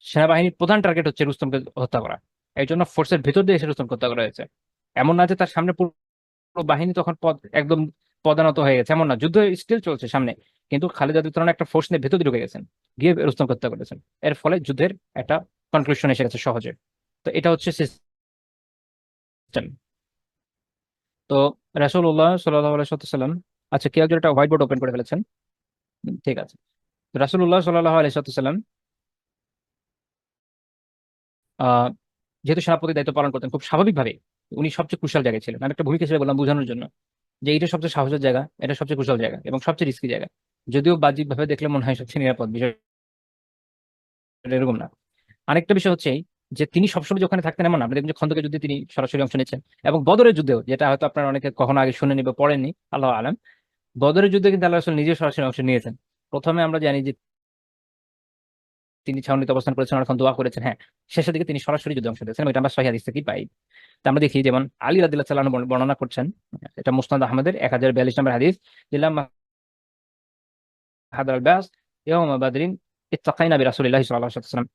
সেনাবাহিনীর প্রধান টার্গেট হচ্ছে রুস্তমকে হত্যা করা। এই জন্য ফোর্সের ভেতর দিয়ে এসে রুস্তমকে হত্যা করা হয়েছে। এমন না যে তার সামনে পুরো বাহিনী তখন একদম পদানত হয়ে গেছে, এমন না, যুদ্ধ স্টিল চলছে সামনে, কিন্তু খালিদ আদিত্যরণ একটা ফোর্স নিয়ে ভেতর দিয়ে ঢুকে গেছেন, গিয়ে রুস্তমকে হত্যা করেছেন। এর ফলে যুদ্ধের একটা কনক্লুশন এসে গেছে সহজে। তো এটা হচ্ছে সিস্টেম। তো রাসূলুল্লাহ সাল্লাল্লাহু আলাইহি ওয়াসাল্লাম, আচ্ছা কেউ একজন একটা হোয়াইট বোর্ড ওপেন করে ফেলেছেন? ঠিক আছে। রাসূলুল্লাহ সাল্লাল্লাহু আলাইহি ওয়াসাল্লাম আহ যেহেতু সেনাপতির দায়িত্ব পালন করতেন খুব স্বাভাবিকভাবে, উনি সবচেয়ে ক্রুশাল জায়গায় ছিলেন। আমি একটা ভূমিকা হিসেবে বললাম বোঝানোর জন্য যে এটা সবচেয়ে সাহসের জায়গা, এটা সবচেয়ে ক্রুশাল জায়গা এবং সবচেয়ে রিস্কি জায়গা। যদিও বাহ্যিকভাবে দেখলে মনে হয় সবচেয়ে নিরাপদ, বিষয় এরকম না। আরেকটা বিষয় হচ্ছে এই, যে তিনি সবসময় যে ওখানে থাকতেন এমন না। আপনি দেখবেন যে খন্দকের যুদ্ধে তিনি সরাসরি অংশ নিয়েছেন, এবং বদরের যুদ্ধেও, যেটা হয়তো আপনারা অনেকে কখনো আগে শুনেনি বা পড়েননি, আল্লাহ আলম, বদরের যুদ্ধে কিন্তু আল্লাহ রাসূল নিজে সরাসরি অংশ নিয়েছেন। প্রথমে আমরা জানি যে তিনি ছাউনিতে অবস্থান করেছেন আর এখন দোয়া করেছেন, হ্যাঁ, শেষের দিকে তিনি সরাসরি যুদ্ধে অংশ নিয়েছেন, এবং এটা আমরা সহিহ হাদিস থেকেই পাই। তা আমরা দেখি যেমন আলী রাদিয়াল্লাহু তাআলা আনহু বর্ণনা করছেন, এটা মুসনাদ আহমদের 1042 নম্বর হাদিস, দিলাম হাদাল বাস ইয়াউমা বাদরিন ইত্তাকাইনা বিরাসূলিল্লাহি সাল্লাল্লাহু আলাইহি ওয়াসাল্লাম।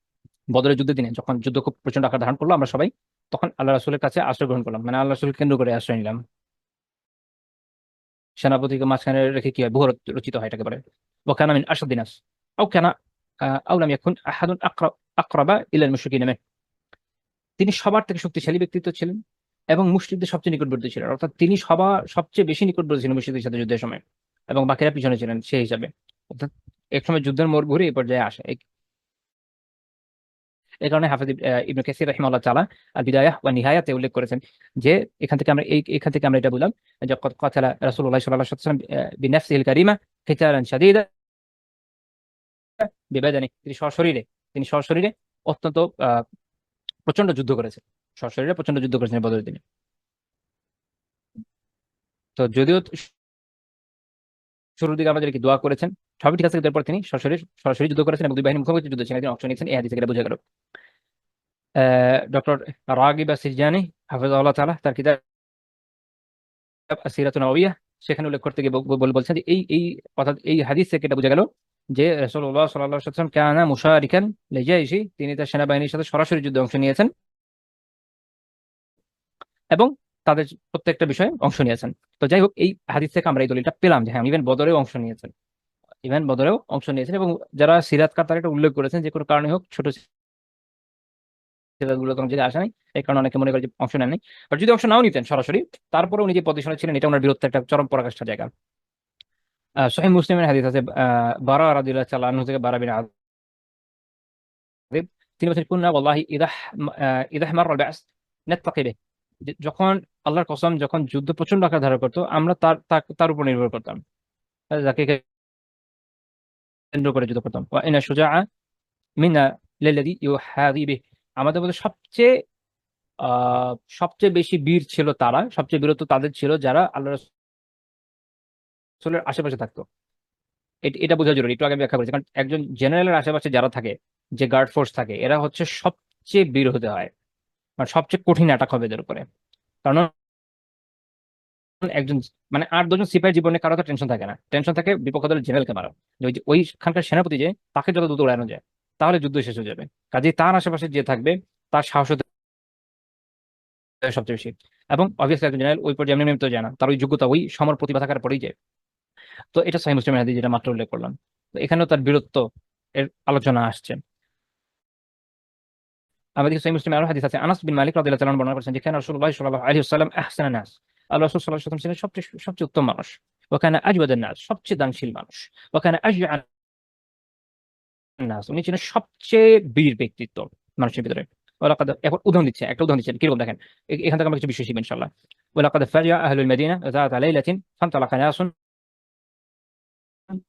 বদরের যুদ্ধের দিনে যখন যুদ্ধ খুব প্রচন্ড আকার ধারণ করলো, আমরা সবাই তখন আল্লাহ রাসূলের কাছে আশ্রয় গ্রহণ করলাম, মানে আল্লাহ রাসূলকে কেন্দ্র করে আশ্রয় নিলাম। সেনাপতিকে মাঝখানে রেখে কি হয়, ব্যুহ রচিত হয় এটাকে বলে। ওয়াকানা মিন আশাদ্দিন নাস আও কানা আও লাম ইয়াকুন আহাদুন আকরাবা ইলাল মুশরিকিন মিন। তিনি সবার থেকে শক্তিশালী ব্যক্তিত্ব ছিলেন এবং মুশরিকদের সবচেয়ে নিকটবর্তী ছিলেন, অর্থাৎ তিনি সবচেয়ে বেশি নিকটবর্তী ছিলেন মুশরিকদের সাথে যুদ্ধের সময়, এবং বাকিরা পিছনে ছিলেন সেই হিসাবে। অর্থাৎ এক সময় যুদ্ধের মোড় ঘুরে এই পর্যায়ে আসে। এই কারণে হাফেজ ইবনে কাসির রাহিমাহুল্লাহ তাআলা আল বিদায়াহ ওয়া নিহায়াতে উল্লেখ করেছেন যে এখান থেকে আমরা এটা বললাম যে কদ কাতালা রাসূলুল্লাহ সাল্লাল্লাহু আলাইহি ওয়াসাল্লাম বিনাফসিহিল কারিমা কিতালান শাদীদা বিবাদানি। তিনি সশরীরে অত্যন্ত প্রচন্ড যুদ্ধ করেছেন, সশরীরে প্রচন্ড যুদ্ধ করেছেন বদরের দিনে। তো যদিও শুরুর দিকে আমরা যেটা কি দোয়া করেছেন সবই ঠিক আছে, কিন্তু এরপর তিনি সরাসরি যুদ্ধ করেছেন এবং দুই বাহিনী মুখোমুখি যুদ্ধ ছিলেন, তিনি অংশ নিয়েছেন, এই হাদিস থেকে এটা বোঝা গেল। ডক্টর রাগিব সিরজানি হাফেজাহুল্লাহ তাআলা তার কিতাব আসিরাতুন নাবাবিয়্যাহ সেখানে উল্লেখ করতে গিয়ে বলছেন যে এই কথা, এই হাদিস থেকে এটা বোঝা গেল যে রাসূলুল্লাহ সাল্লাল্লাহু আলাইহি ওয়াসাল্লাম কানা মুশারিকান লিজাইশি, তিনি তার সেনাবাহিনীর সাথে সরাসরি যুদ্ধে অংশ নিয়েছেন এবং তাদের প্রত্যেকটা বিষয়ে অংশ নিয়েছেন। তো যাই হোক, এই হাদিস থেকে আমরা এই দলিলটা পেলাম যে হ্যাঁ, ইভেন বদরেও অংশ নিয়েছেন। এবং যারা সিরাতকার তারা এটা উল্লেখ করেছেন যে কোনো কারণে হোক ছোট সিরাতগুলো তখন যদি আসে নাই, এই কারণে অনেকে মনে করে যে অংশ নেন নাই। বাট যদি অংশ নাও নিতেন সরাসরি, তারপরে উনি যে পজিশনে ছিলেন এটা ওনার বীরত্বের একটা চরম পরাকাষ্ঠার জায়গা। সহিহ মুসলিমের হাদিস আছে, বারা রাদিয়াল্লাহু তাআলা আনহু থেকে, বারা বিন আযিব, তিনি বলেছেন কুননা ওয়াল্লাহি ইদাহ মাররাল বাস নাত্তাকি বিহি, যখন আল্লাহর কসম যখন যুদ্ধ প্রচন্ড আকার ধারণ করতো আমরা তার উপর নির্ভর করতাম, যাকে কেন্দ্র করে যুদ্ধ করতাম। ওয়া ইনা শুজাআ মিনা লিল্লাযী ইউহাযী বিহি, আমাদের মধ্যে সবচেয়ে বেশি বীর ছিল তারা, সবচেয়ে বীরত্ব তাদের ছিল যারা আল্লাহ রাসূলের আশেপাশে থাকতো। এটা বোঝা জরুরি, একটু আগে ব্যাখ্যা করেছি। কারণ একজন জেনারেলের আশেপাশে যারা থাকে, যে গার্ড ফোর্স থাকে, এরা হচ্ছে সবচেয়ে বীর হতে হয়, মানে সবচেয়ে কঠিন অ্যাটাক হবে এদের উপরে। কারণ একজন, মানে 8-10 সিপাহীর জীবনে কারো তো টেনশন থাকে না, টেনশন থাকে বিপক্ষ দলের জেনারেলকে মারা। যে ওইখানকার সেনাপতি যে তাকে যত দ্রুত উড়ানো যায়, তাহলে যুদ্ধ শেষ হয়ে যাবে। কাজেই তার আশেপাশে যে থাকবে তার সাহস হতে হবে সবচেয়ে বেশি। এবং অবভিয়াসলি একজন জেনারেল ওই পর্যায়ে এমনি এমনি তো যায় না, তার ওই যোগ্যতা ওই সমর প্রতিভা থাকার পরেই যায়। তো এটা সহিহ মুসলিমের হাদিস যেটা মাত্র উল্লেখ করলাম। তো এখানেও তার বীরত্ব এর আলোচনা আসছে। আমাদের সহিহ মুসলিমে আরো হাদিস আছে, আনাস বিন মালিক রাদিয়াল্লাহু তাআলা বর্ণনা করেছেন যে কানা রাসূলুল্লাহ সাল্লাল্লাহু আলাইহি ওয়াসাল্লাম আহসানান নাস, আল্লাহ রাসূল সাল্লাল্লাহু আলাইহি ওয়াসাল্লাম ছিলেন সবচেয়ে উত্তম মানুষ। ওয়া কানা আজওয়াদান নাস, সবচেয়ে দানশীল মানুষ। ওয়া কানা আশজাআন নাস, উনি ছিলেন সবচেয়ে বীর ব্যক্তিত্ব মানুষের ভিতরে। ওয়ালাকাদ, এখন উদাহরণ দিচ্ছে, একটা উদাহরণ দিচ্ছেন কিরকম দেখেন। এখান থেকে আমরা কিছু বিষয় শিখবো ইনশাআল্লাহ। ওয়ালাকাদ ফাজিআ আহলুল মাদিনা যাতা লাইলাতিন ফান্তালাকা নাসুন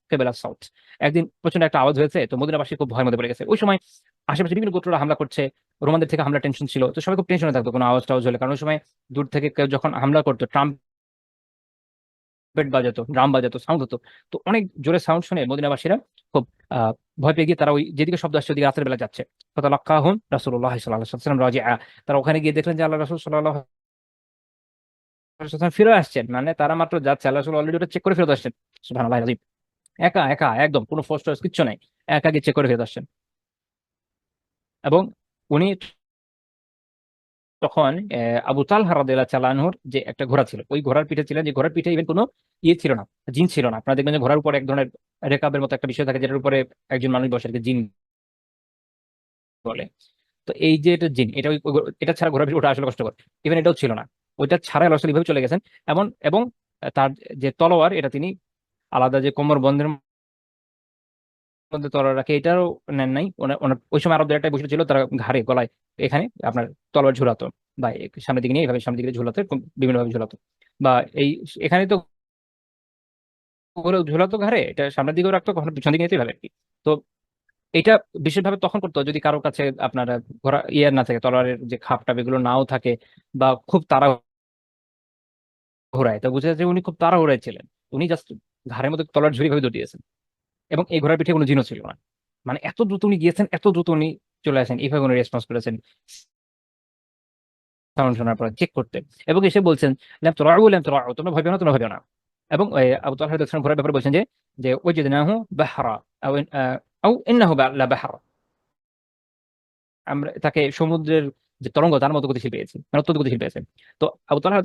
কিবালা সাউথ। একদিন প্রচন্ড একটা আওয়াজ হয়েছে, তো মদিনাবাসী খুব ভয়ের মধ্যে পড়ে গেছে। ওই সময় আশেপাশে বিভিন্ন গোত্ররা হামলা করছে, রোমানদের থেকে হামলা টেনশন ছিল, তো সবাই খুব টেনশনে থাকতো কোনো আওয়াজ টাওয়াজ হলে, কারণ ওই সময় দূর থেকে কেউ যখন হামলা করতো ট্রাম্পেট বাজাতো, ড্রাম বাজাতো, সাউন্ড হতো। তো অনেক জোরে সাউন্ড শুনে মদিনাবাসীরা খুব ভয় পেয়ে গিয়ে তারা ওই যেদিকে শব্দ আসছে ওদিকে রাতের বেলা যাচ্ছে। ফাতালাক্কাহুম রাসূলুল্লাহ সাল্লাল্লাহু আলাইহি ওয়াসাল্লাম রাজিআ। তারা ওখানে গিয়ে দেখলেন যে আল্লাহ রাসূল সাল্লাল্লাহু আলাইহি ওয়াসাল্লাম ফিরে আসছেন, মানে তারা মাত্র যাচ্ছে, আল্লাহ রাসূল অলরেডি ওটা চেক করে ফেরত আসছেন। সুবহানাল্লাহ আযীম। একা একা একদম কোনো ফোর্স টোর্স কিচ্ছু নাই, একা গিয়ে চেক করে ফেরত আসছেন। এবং উনি তখন আবু তালহা রাদিয়াল্লাহু তাআলা আনহুর যে একটা ঘোড়া ছিল, ওই ঘোড়ার পিঠে ছিলেন, যে ঘোড়ার পিঠে ইভেন কোনো ইয়ে ছিল না, জিন ছিল না। আপনারা দেখবেন যে ঘোড়ার উপর এক ধরনের রেকাবের মতো একটা বিষয় থাকে, যেটার উপরে একজন মানুষ বসে, এটাকে জিন বলে। তো এই যে এটা জিন, এটা এটা ছাড়া ঘোড়ার পিঠে ওঠা আসলে কষ্টকর। ইভেন এটাও ছিল না, ওইটা ছাড়া আল্লাহ রাসূল এইভাবে চলে গেছেন। এমন এবং তার যে তলোয়ার, এটা তিনি আলাদা যে কোমর বন্ধের মধ্যে তলোয়ার রাখে, এটারও নেন নাই। ওনার ওই সময় আরবদের একটা বৈশিষ্ট্য ছিল, তারা ঘাড়ে গলায় এখানে আপনার তলোয়ার ঝুলাতো, বা সামনের দিকে নিয়ে এইভাবে সামনের দিকে ঝুলাতো, বিভিন্ন ভাবে ঝুলাতো। বা এই এখানে তো ওগুলো ঝুলাতো ঘাড়ে, এটা সামনের দিকেও রাখতো, কখনো পিছন দিকে নিতেই ভালো আর কি। তো এটা বিশেষভাবে তখন করতো যদি কারো কাছে আপনার ঘোড়া ইয়ে না থাকে, তলোয়ারের যে খাপটা এগুলো নাও থাকে, বা খুব তাড়াহুড়ায়, তো বুঝা যায় যে উনি খুব তাড়াহুড়ায় ছিলেন। উনি জাস্ট ঘাড়ের মধ্যে তলোয়ার ঝুরি ভাবে দৌড়িয়েছেন। এবং এই ঘোড়ার পিঠে কোনো জিনও ছিল না, মানে এত দ্রুত উনি গিয়েছেন, এত দ্রুত উনি চলে আসেন, এইভাবে উনি রেসপন্স করেছেন সাউন্ড শোনার পর চেক করতে। এবং এসে বলছেন ল্যাম তোরাউ ল্যাম তোরাউ, তোমরা ভয় পেও না, তোমরা ভয় পেও না। এবং আবু তালহা রাদিয়াল্লাহু আনহু ঘোড়ার ব্যাপারে বলছেন যে যে ওয়াজadnaহু বাহরা আও আও ইন্নাহু লা বাহর, আমরা তাকে সমুদ্রের যে তরঙ্গ তার মতো গতিশীল পেয়েছি, মানে অত্যন্ত গতিশীল পেয়েছে। তো আবু তালহা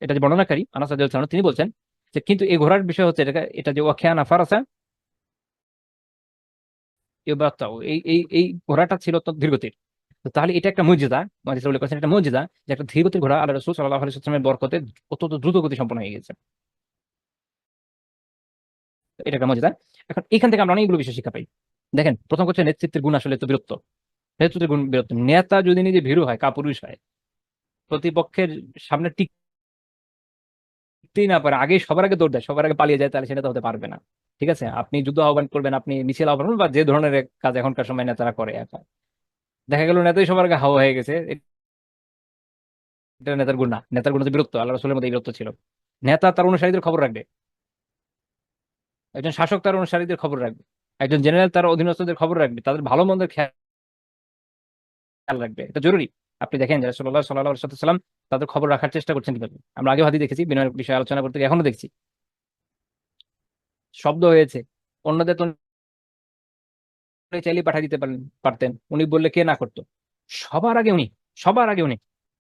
এটা যে বর্ণনাকারী আনাস রাদিয়াল্লাহু আনহু তিনি বলছেন যে কিন্তু এই ঘোড়ার বিষয় হচ্ছে এটা যে ওয়াখিয়ানা ফারাসা ইউবাত্তাউ, এই ঘোড়াটা ছিল অত্যন্ত ধীরগতির। তো তাহলে এটা একটা মুজিজা, হাদিসে উল্লেখ করেছেন এটা মুজিজা, যে একটা ধীরগতির ঘোড়া আল্লাহ রাসূল সাল্লাল্লাহু আলাইহি ওয়াসাল্লামের বরকতে অত্যন্ত দ্রুত গতি সম্পন্ন হয়ে গেছে। তো এটা একটা মুজিজা। এখন এখান থেকে আমরা অনেকগুলো বিষয় শিক্ষা পাই। দেখেন, প্রথম হচ্ছে নেতৃত্বের গুণ আসলে তো বীরত্ব। নেতৃত্বের গুণ বীরত্ব। নেতা যদি নিজে ভীরু হয়, কাপুরুষ হয়, প্রতিপক্ষের সামনে টিকতেই না পারে, আগে সবার আগে দৌড় দেয়, সবার আগে পালিয়ে যায়, তাহলে সেটা তো হতে পারবে না। ঠিক আছে, আপনি যুদ্ধ আহ্বান করবেন, আপনি মিছিল আহ্বান করবেন, বা যে ধরনের কাজ এখনকার সময় নেতারা করে এখন, দেখা গেল নেতাই সবার আগে হাওয়া হয়ে গেছে, এটা নেতার গুণ না। নেতার গুণ হচ্ছে বীরত্ব। আল্লাহ রাসূলের মধ্যে এই বীরত্ব ছিল। নেতা তার অনুসারীদের খবর রাখবে, একজন শাসক তার অনুসারীদের খবর রাখবে, একজন জেনারেল তার অধীনস্থদের খবর রাখবে, তাদের ভালো মন্দের খেয়াল রাখবে, এটা জরুরি। আপনি দেখেন যে রাসূলুল্লাহ সাল্লাল্লাহু আলাইহি ওয়াসাল্লাম তাদের খবর রাখার চেষ্টা করছেন কিভাবে। আমরা আগে হাদিস দেখেছি, বিনয়ের বিষয়ে আলোচনা করতে গিয়ে এখনো দেখছি, শব্দ হয়েছে, অন্যদের তো উনি চাইলেই পাঠিয়ে দিতে পারতেন, উনি বললে কে না করতো। সবার আগে উনি, সবার আগে উনি,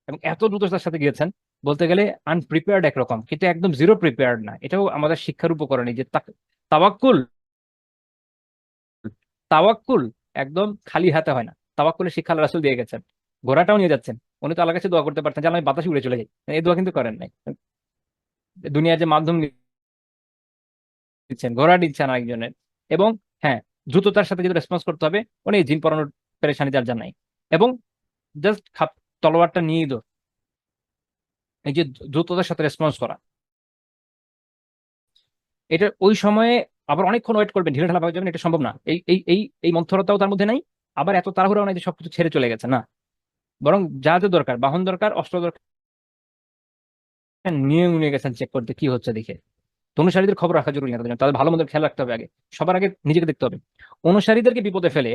এবং এত দ্রুততার সাথে গিয়েছেন, বলতে গেলে আনপ্রিপেয়ার্ড একরকম, কিন্তু একদম জিরো প্রিপেয়ার্ড না। এটাও আমাদের শিক্ষার উপকরণই যে তাওয়াক্কুল, তাওয়াক্কুল একদম খালি হাতে হয় না। তাওয়াক্কুলের শিক্ষা আল্লাহ রাসূল দিয়ে গেছেন। ঘোড়াটাও নিয়ে যাচ্ছেন, উনি তো আল্লাহর কাছে দোয়া করতে পারতেন যে আল্লাহ আমি বাতাসে উড়ে চলে যাই, এই দোয়া কিন্তু করেন নাই। দুনিয়ার যে মাধ্যম দিচ্ছেন, ঘোড়া দিচ্ছেন আরেকজনের। এবং হ্যাঁ, দ্রুততার সাথে যদি রেসপন্স করতে হবে, উনি জিন পরানোর পেরেশানি তার জান নাই। এবং জাস্ট তলোয়ারটা নিয়ে দৌড়, এই যে দ্রুততার সাথে রেসপন্স করা, এটা ওই সময়ে আবার অনেকক্ষণ ওয়েট করবেন, ঢিলে ঢালা ভাবে যাবেন, এটা সম্ভব না। এই মন্থরতাও তার মধ্যে নাই, আবার এত তাড়াহুড়াও নাই যে সবকিছু ছেড়ে চলে গেছে, না। বরং যা যা দরকার, বাহন দরকার, অস্ত্র দরকার, নিয়ে নিয়ে গেছেন চেক করতে কি হচ্ছে দেখে। তো অনুসারীদের খবর রাখা জরুরি নেতাদের জন্য, তাদের ভালো মন্দের খেয়াল রাখতে হবে আগে, সবার আগে নিজেকে দেখতে হবে। অনুসারীদেরকে বিপদে ফেলে,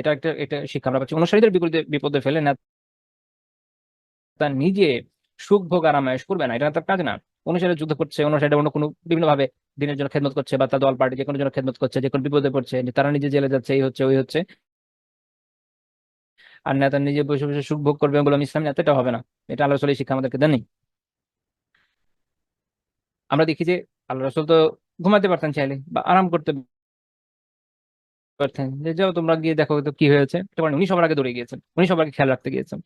এটা শিক্ষা আমরা পাচ্ছি, অনুসারীদের বিপদে বিপদে ফেলে নেতা নিজে সুখ ভোগ আরামায়েশ করবে না, এটা তার কাজ না। অনুসারী যুদ্ধ করছে, অনুসারীরা অন্য কোনো বিভিন্ন ভাবে দিনের জন্য খেদমত করছে, বা তার দল পার্টি যে কোনো জন্য খেদমত করছে, যে কোনো বিপদে পড়ছে, যে তারা নিজে জেলে যাচ্ছে, এই হচ্ছে ওই হচ্ছে, আর নেতা নিজে বসে বসে সুখ ভোগ করবে বলে ইসলাম নেতা, এটা হবে না। এটা আল্লাহ রাসূলের শিক্ষা আমাদেরকে দেননি। আমরা দেখি যে আল্লাহ রাসূল তো ঘুমাতে পারতেন চাইলে, বা আরাম করতে পারতেন, যে যাও তোমরা গিয়ে দেখো তো কি হয়েছে, এটা বলেন, উনি সবার আগে দৌড়ে গিয়েছেন, উনি সবার আগে খেয়াল রাখতে গিয়েছেন।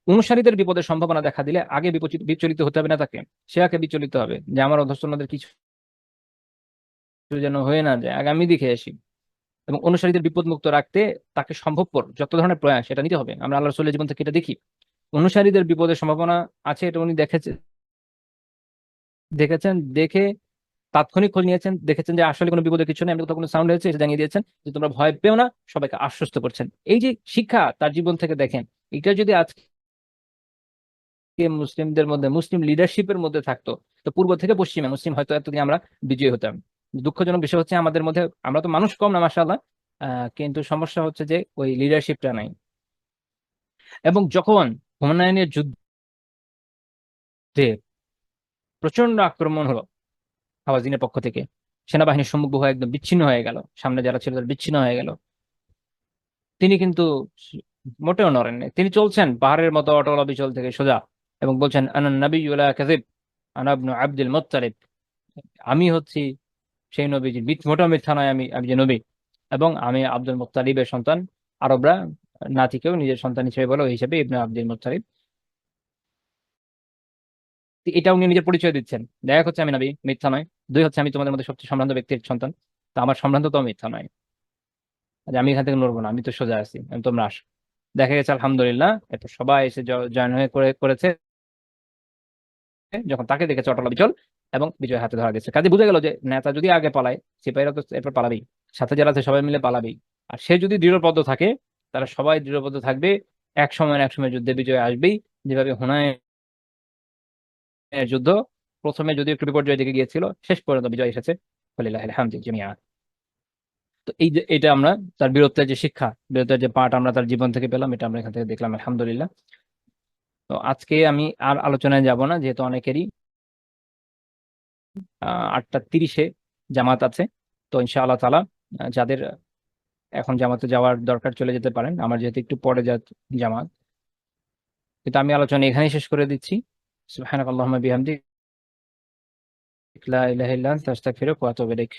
অনুসারীদের বিপদের সম্ভাবনা দেখা দিলে আগে বিচলিত হতে হবে না তাকে, সে আগে বিচলিত হবে যে আমার অধস্তনদের কিছু যেন হয়ে না যায়, আগে আমি দেখে আসি। এবং অনুসারীদের বিপদ মুক্ত রাখতে তাকে সম্ভবপর যত ধরনের প্রয়াস সেটা নিতে হবে। আমরা আল্লাহ রাসূলের জীবন থেকে এটা দেখি। অনুসারীদের বিপদের সম্ভাবনা আছে, এটা উনি দেখেছেন, দেখে তাৎক্ষণিক খোঁজ নিয়েছেন, দেখেছেন যে আসলে কোনো বিপদের কিছু নেই, এমনি কোথাও কোনো সাউন্ড হয়েছে, এসে জানিয়ে দিয়েছেন যে তোমরা ভয় পেও না, সবাইকে আশ্বস্ত করছেন। এই যে শিক্ষা তার জীবন থেকে দেখেন, এটা যদি আজকে মুসলিমদের মধ্যে, মুসলিম লিডারশিপের মধ্যে থাকতো, তো পূর্ব থেকে পশ্চিমে মুসলিম হয়তো এতদিন আমরা বিজয়ী হতাম। দুঃখজনক বিষয় হচ্ছে আমাদের মধ্যে, আমরা তো মানুষ কম না মাশাআল্লাহ, কিন্তু সমস্যা হচ্ছে যে ওই লিডারশিপটা নাই। এবং যখন হুনাইনের যুদ্ধে প্রচন্ড আক্রমণ হলো হাওয়াযিনের পক্ষ থেকে, সেনাবাহিনীর সম্মুখ হয়ে একদম বিচ্ছিন্ন হয়ে গেল, সামনে যারা ছিল তারা বিচ্ছিন্ন হয়ে গেল, তিনি কিন্তু মোটেও নড়েন নাই। তিনি চলছেন পাহাড়ের মতো অটল অবিচল থেকে সোজা, এবং বলছেন আনা নাবিয়্যু লা কাযিব, আনা ইবনু আব্দুল মুত্তালিব, আমি হচ্ছি সেই নবীজি, মোটেও মিথ্যা নয়, আমি আমি যে নবী, এবং আমি আব্দুল মুত্তালিবের সন্তান। আরবরা নাতিকেও নিজের সন্তান হিসেবে বলে, ওই হিসেবে ইবনু আব্দুল মুত্তালিব। তো এটা উনি নিজের পরিচয় দিচ্ছেন, দেখা হচ্ছে আমি নবী, মিথ্যা নয়। দুই হচ্ছে আমি তোমাদের মধ্যে সবচেয়ে সম্ভ্রান্ত ব্যক্তির সন্তান, তো আমার সম্ভ্রান্ত তো মিথ্যা নয়, যে আমি এখান থেকে নড়বো না, আমি তো সোজা আছি, তোমরা আসো। দেখা গেছে আলহামদুলিল্লাহ এত সবাই এসে জয়েন হয়ে করেছে, যখন তাকে দেখেছে অটল অবিচল এবং বিজয় হাতে ধরা গেছে, কাজে বুঝে গেল যে নেতা যদি আগে পালায়, সিপাহীরা তো এরপর পালাবেই, সাথে যারা আছে সবাই মিলে পালাবেই। আর সে যদি দৃঢ়বদ্ধ থাকে, তারা সবাই দৃঢ়বদ্ধ থাকবে, এক সময় যুদ্ধে বিজয় আসবেই। যেভাবে হুনাইনের যুদ্ধ প্রথমে যদিও একটু বিপর্যয়ের দিকে গিয়েছিল, শেষ পর্যন্ত বিজয় এসেছে, ওয়ালিল্লাহিল হামদু জামিআ। তো এই যে এটা আমরা, তার বীরত্বের যে শিক্ষা, বীরত্বের যে পাঠ আমরা তার জীবন থেকে পেলাম, এটা আমরা এখান থেকে দেখলাম আলহামদুলিল্লাহ। তো আজকে আমি আর আলোচনায় যাব না, যেহেতু অনেকেরই 8:30-এ জামাত আছে। তো ইনশাআল্লাহ তাআলা যাদের এখন জামাতে যাওয়ার দরকার চলে যেতে পারেন, আমার যেহেতু একটু পরে জামাত, কিন্তু আমি আলোচনা এখানেই শেষ করে দিচ্ছি। সুবহানাকাল্লাহুম্মা বিহামদিক, লা ইলাহা ইল্লা আনতা, আস্তাগফিরুকা ওয়া আতুবু ইলাইক।